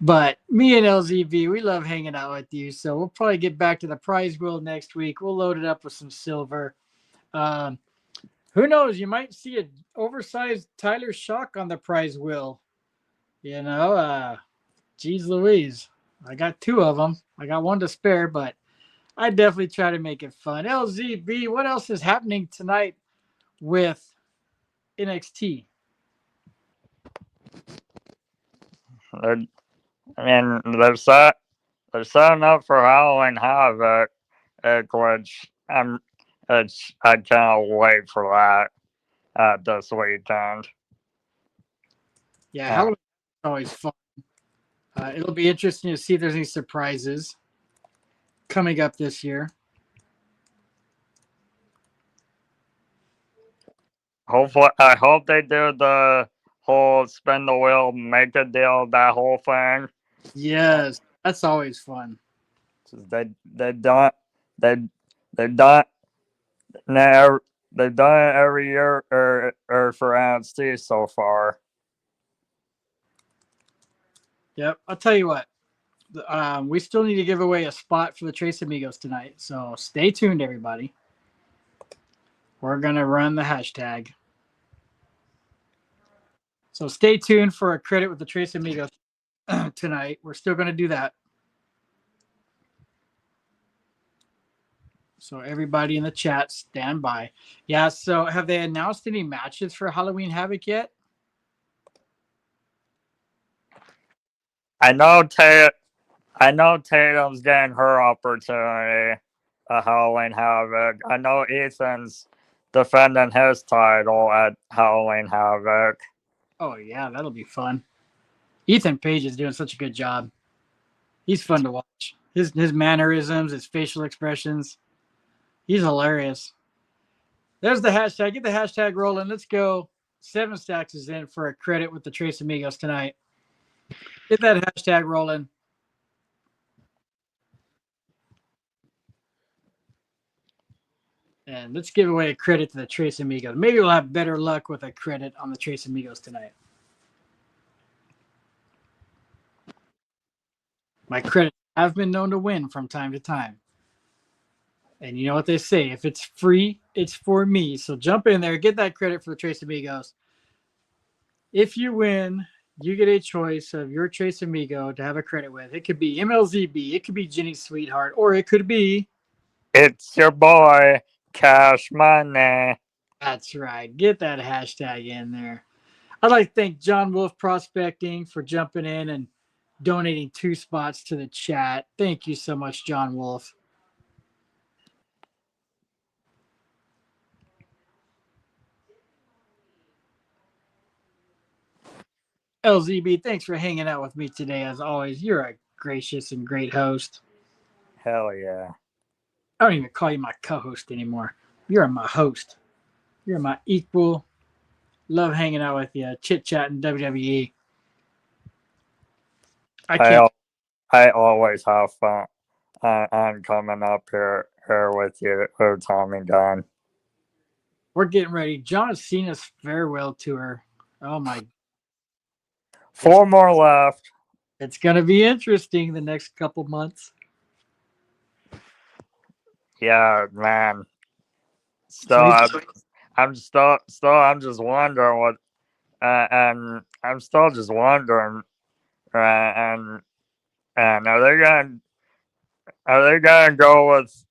S1: But me and LZB, we love hanging out with you. So we'll probably get back to the prize wheel next week. We'll load it up with some silver. Who knows? You might see an oversized Tyler Shock on the prize wheel. You know, geez Louise. I got 2 of them. I got 1 to spare, but I definitely try to make it fun. LZB, what else is happening tonight with NXT?
S2: They're setting up for Halloween Havoc, which I can't wait for that this weekend.
S1: Yeah, Halloween is always fun. It'll be interesting to see if there's any surprises coming up this year.
S2: Hopefully, I hope they do the whole spin the wheel, make a deal, that whole thing.
S1: Yes, that's always fun.
S2: They've done it every year or for NXT so far.
S1: Yep, I'll tell you what. We still need to give away a spot for the Trace Amigos tonight, so stay tuned, everybody. We're gonna run the hashtag. So stay tuned for a credit with the Trace Amigos tonight. We're still gonna do that. So everybody in the chat, stand by. Yeah, so have they announced any matches for Halloween Havoc yet?
S2: I know Tatum's getting her opportunity at Halloween Havoc. I know Ethan's defending his title at Halloween Havoc.
S1: Oh yeah, that'll be fun. Ethan Page is doing such a good job. He's fun to watch. His mannerisms, his facial expressions. He's hilarious. There's the hashtag. Get the hashtag rolling. Let's go. 7 Stacks is in for a credit with the Trace Amigos tonight. Get that hashtag rolling. And let's give away a credit to the Trace Amigos. Maybe we'll have better luck with a credit on the Trace Amigos tonight. My credits have been known to win from time to time. And you know what they say, if it's free, it's for me. So jump in there, get that credit for the Trace Amigos. If you win, you get a choice of your Trace Amigo to have a credit with. It could be MLZB, it could be Jenny's Sweetheart, or it could be...
S2: It's your boy, Cash Money.
S1: That's right. Get that hashtag in there. I'd like to thank John Wolf Prospecting for jumping in and donating 2 spots to the chat. Thank you so much, John Wolf. LZB, thanks for hanging out with me today. As always, you're a gracious and great host.
S2: Hell yeah.
S1: I don't even call you my co-host anymore. You're my host. You're my equal. Love hanging out with you, chit-chatting WWE.
S2: I always have fun on coming up here with you, Tommygun.
S1: We're getting ready. John Cena's farewell tour. Oh my.
S2: 4 more left.
S1: It's going to be interesting the next couple months.
S2: Yeah, man. I'm just wondering what, and I'm still just wondering, and are they gonna go with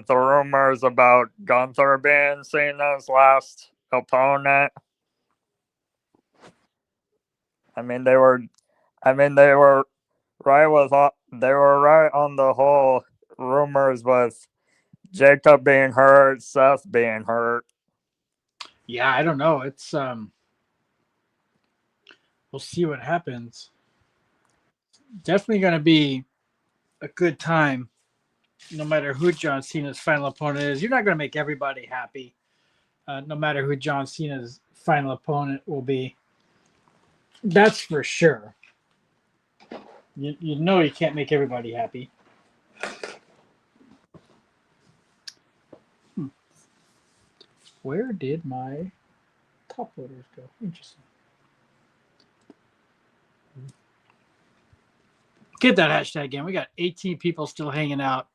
S2: the rumors about Gunther being Cena's last opponent? I mean, they were right on the whole rumors with Jacob being hurt, Seth being hurt.
S1: Yeah, I don't know. It's we'll see what happens. Definitely going to be a good time, no matter who John Cena's final opponent is. You're not going to make everybody happy, no matter who John Cena's final opponent will be. That's for sure. You know you can't make everybody happy. Where did my top loaders go? Interesting. Get that hashtag again. We got 18 people still hanging out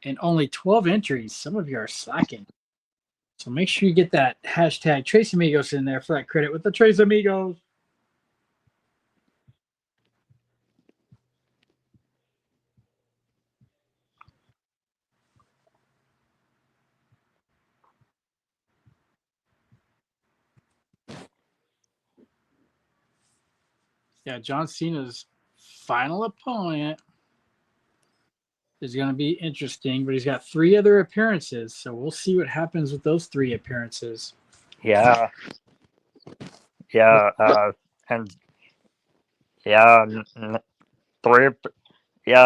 S1: and only 12 entries. Some of you are slacking. So make sure you get that hashtag Trace Amigos in there for that credit with the Trace Amigos. Yeah, John Cena's final opponent is going to be interesting, but he's got 3 other appearances, so we'll see what happens with those 3 appearances.
S2: Yeah. And three in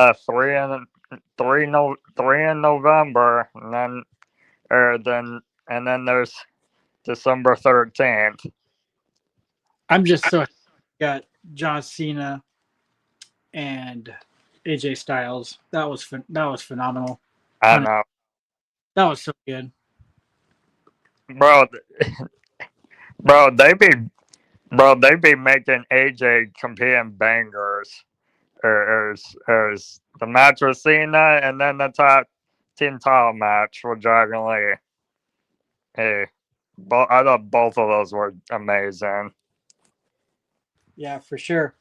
S2: November, and then there's December 13th.
S1: I'm just so happy we got John Cena and AJ Styles. That was phenomenal.
S2: I know,
S1: That was so good,
S2: bro. They be making AJ competing bangers. There's the match with Cena, and then the top team title match with Dragon Lee. Hey, I thought both of those were amazing.
S1: Yeah, for sure.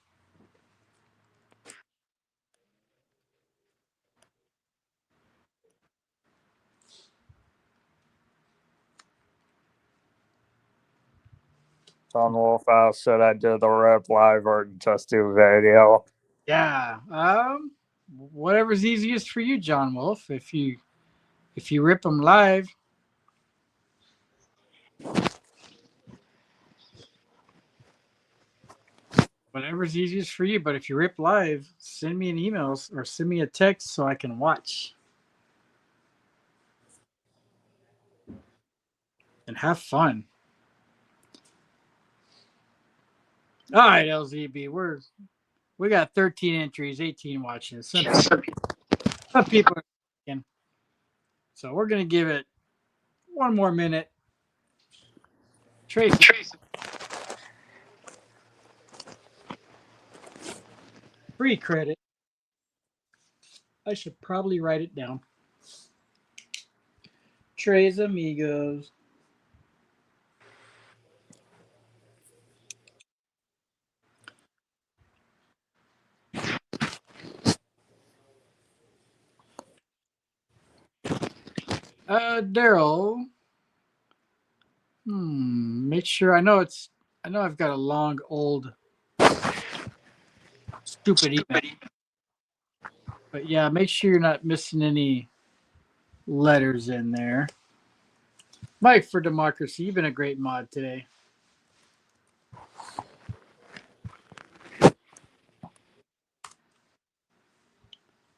S2: John Wolf, should I do the rip live or just do video?
S1: Yeah, whatever's easiest for you, John Wolf. If you rip them live, Whatever's easiest for you. But if you rip live, send me an email or send me a text so I can watch. And have fun. All right, LZB, we got 13 entries, 18 watches. Some people are thinking. So we're gonna give it one more minute. Tracy. Free credit. I should probably write it down. Tres Amigos. Daryl. Make sure I know I've got a long old stupid email. But yeah, make sure you're not missing any letters in there. Mike for Democracy, you've been a great mod today.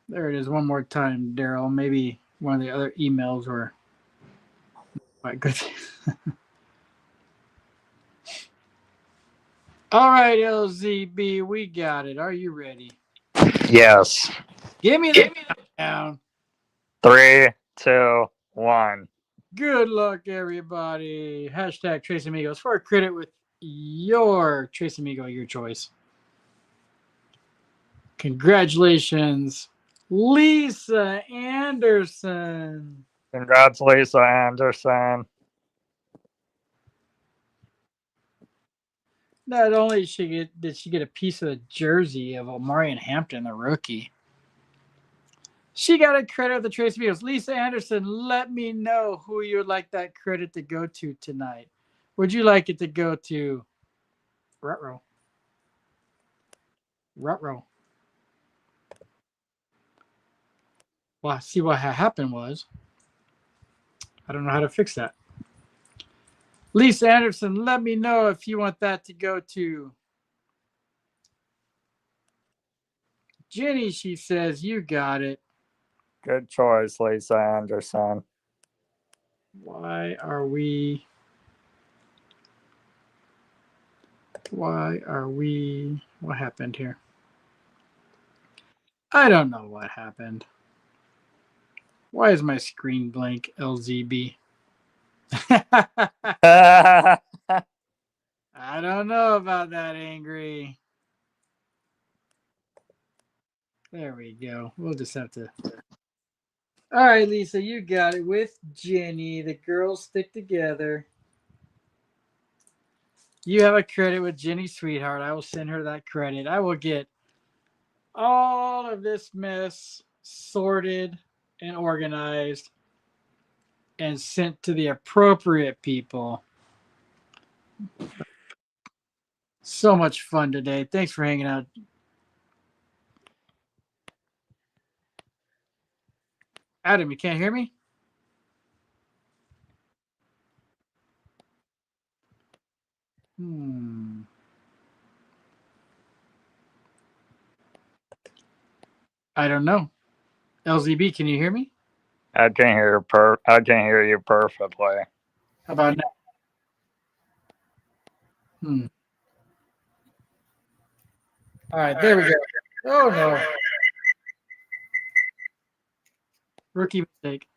S1: There it is one more time, Daryl. Maybe one of the other emails were quite good. All right, LZB, we got it. Are you ready?
S2: Yes.
S1: Give me the countdown.
S2: 3, 2, 1.
S1: Good luck, everybody. Hashtag Trace Amigos for a credit with your Trace Amigo, your choice. Congratulations, Lisa Anderson.
S2: Congrats, Lisa Anderson.
S1: Not only did she get a piece of the jersey of Omarion Hampton, the rookie, she got a credit with the Trace Amigos. Lisa Anderson, let me know who you would like that credit to go to tonight. Would you like it to go to Rutro? Well, see what happened was, I don't know how to fix that. Lisa Anderson, let me know if you want that to go to Jenny. She says, you got it.
S2: Good choice, Lisa Anderson.
S1: Why are we? What happened here? I don't know what happened. Why is my screen blank, LZB? I don't know about that, Angry. There we go. We'll just have to. All right, Lisa, you got it with Jenny. The girls stick together. You have a credit with Jenny Sweetheart. I will send her that credit. I will get all of this mess sorted and organized and sent to the appropriate people. So much fun today. Thanks for hanging out. Adam, you can't hear me? I don't know. LZB, can you hear me?
S2: I can hear you perfectly.
S1: How about now? All right, there we go. Oh no. Rookie mistake.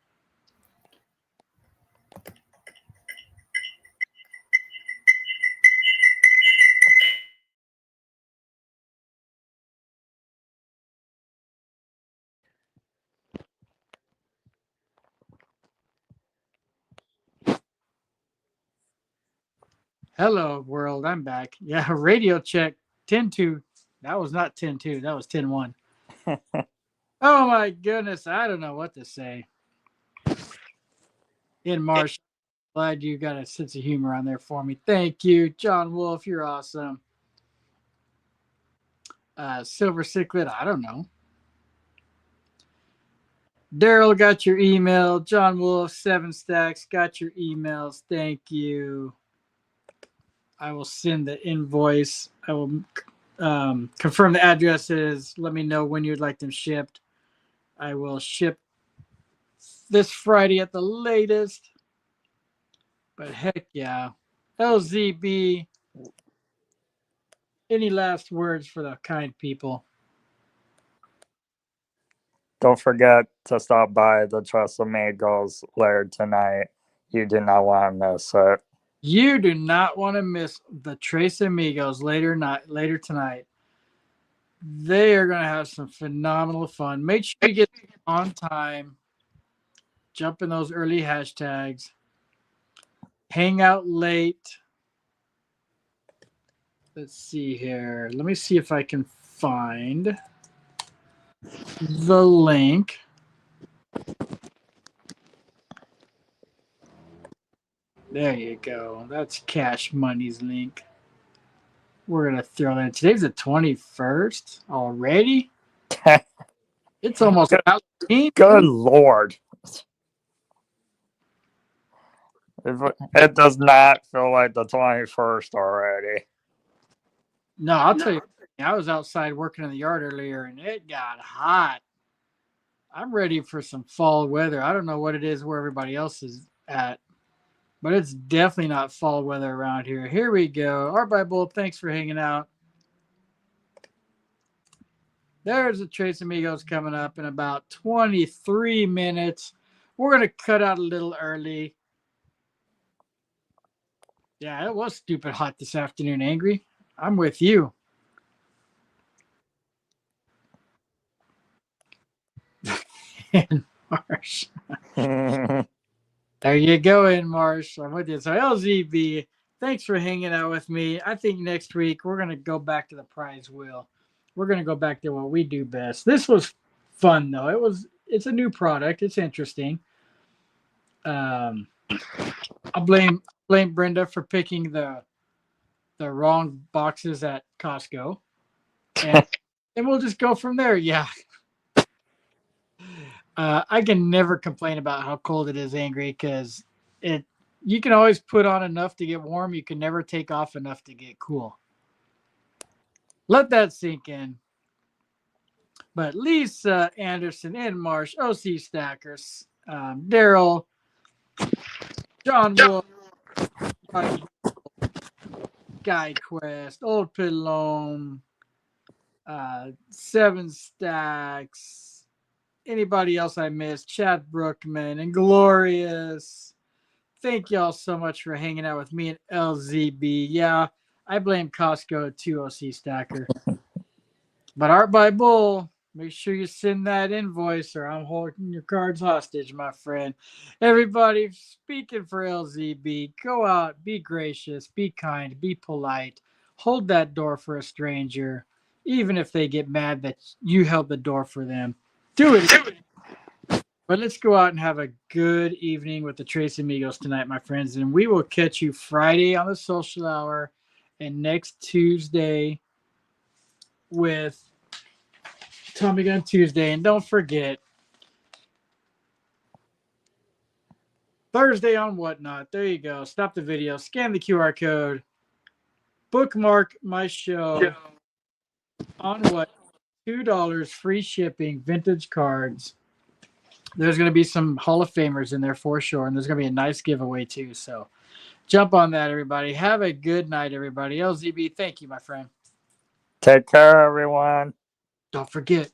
S1: Hello, world. I'm back. Yeah, radio check 10-2. That was not 10-2. That was 10-1. Oh my goodness. I don't know what to say. In Marsh, glad you got a sense of humor on there for me. Thank you. John Wolf, you're awesome. Silver Cichlid, I don't know. Daryl got your email. John Wolf, 7 Stacks, got your emails. Thank you. I will send the invoice. I will confirm the addresses. Let me know when you'd like them shipped. I will ship this Friday at the latest. But heck yeah. LZB, any last words for the kind people?
S2: Don't forget to stop by the Trust Amigos later tonight. You do not want to miss it.
S1: You do not want to miss the Tres Amigos later tonight. They are going to have some phenomenal fun. Make sure you get on time. Jump in those early hashtags. Hang out late. Let's see here. Let me see if I can find the link. There you go. That's Cash Money's link. We're going to throw that in. Today's the 21st already. It's almost Halloween.
S2: Good Lord. It does not feel like the 21st already.
S1: No, I'll tell you. I was outside working in the yard earlier, and it got hot. I'm ready for some fall weather. I don't know what it is where everybody else is at, but it's definitely not fall weather around here. Here we go. Art by Bull, thanks for hanging out. There's the Tres Amigos coming up in about 23 minutes. We're going to cut out a little early. Yeah, it was stupid hot this afternoon, Angry. I'm with you. And Marsh. There you go, in Marsh. I'm with you. So LZB, thanks for hanging out with me. I think next week we're going to go back to the prize wheel. We're going to go back to what we do best. This was fun, though. It's a new product. It's interesting. I'll blame Brenda for picking the wrong boxes at Costco. And we'll just go from there. Yeah. I can never complain about how cold it is, Angry, because you can always put on enough to get warm. You can never take off enough to get cool. Let that sink in. But Lisa Anderson and Marsh, OC Stackers, Daryl, John Wolf, Guy Quest, Old Pilone, 7 Stacks, anybody else I missed, Chad Brookman, and Glorious. Thank y'all so much for hanging out with me and LZB. Yeah, I blame Costco too, OC Stacker. But Art by Bull, make sure you send that invoice or I'm holding your cards hostage, my friend. Everybody, speaking for LZB, go out, be gracious, be kind, be polite. Hold that door for a stranger, even if they get mad that you held the door for them. Do it. But let's go out and have a good evening with the Tres Amigos tonight, my friends. And we will catch you Friday on the social hour and next Tuesday with Tommygun Tuesday. And don't forget, Thursday on Whatnot. There you go. Stop the video. Scan the QR code. Bookmark my show on what? $2 free shipping, vintage cards. There's going to be some Hall of Famers in there for sure. And there's going to be a nice giveaway too. So jump on that, everybody. Have a good night, everybody. LZB, thank you, my friend.
S2: Take care, everyone.
S1: Don't forget,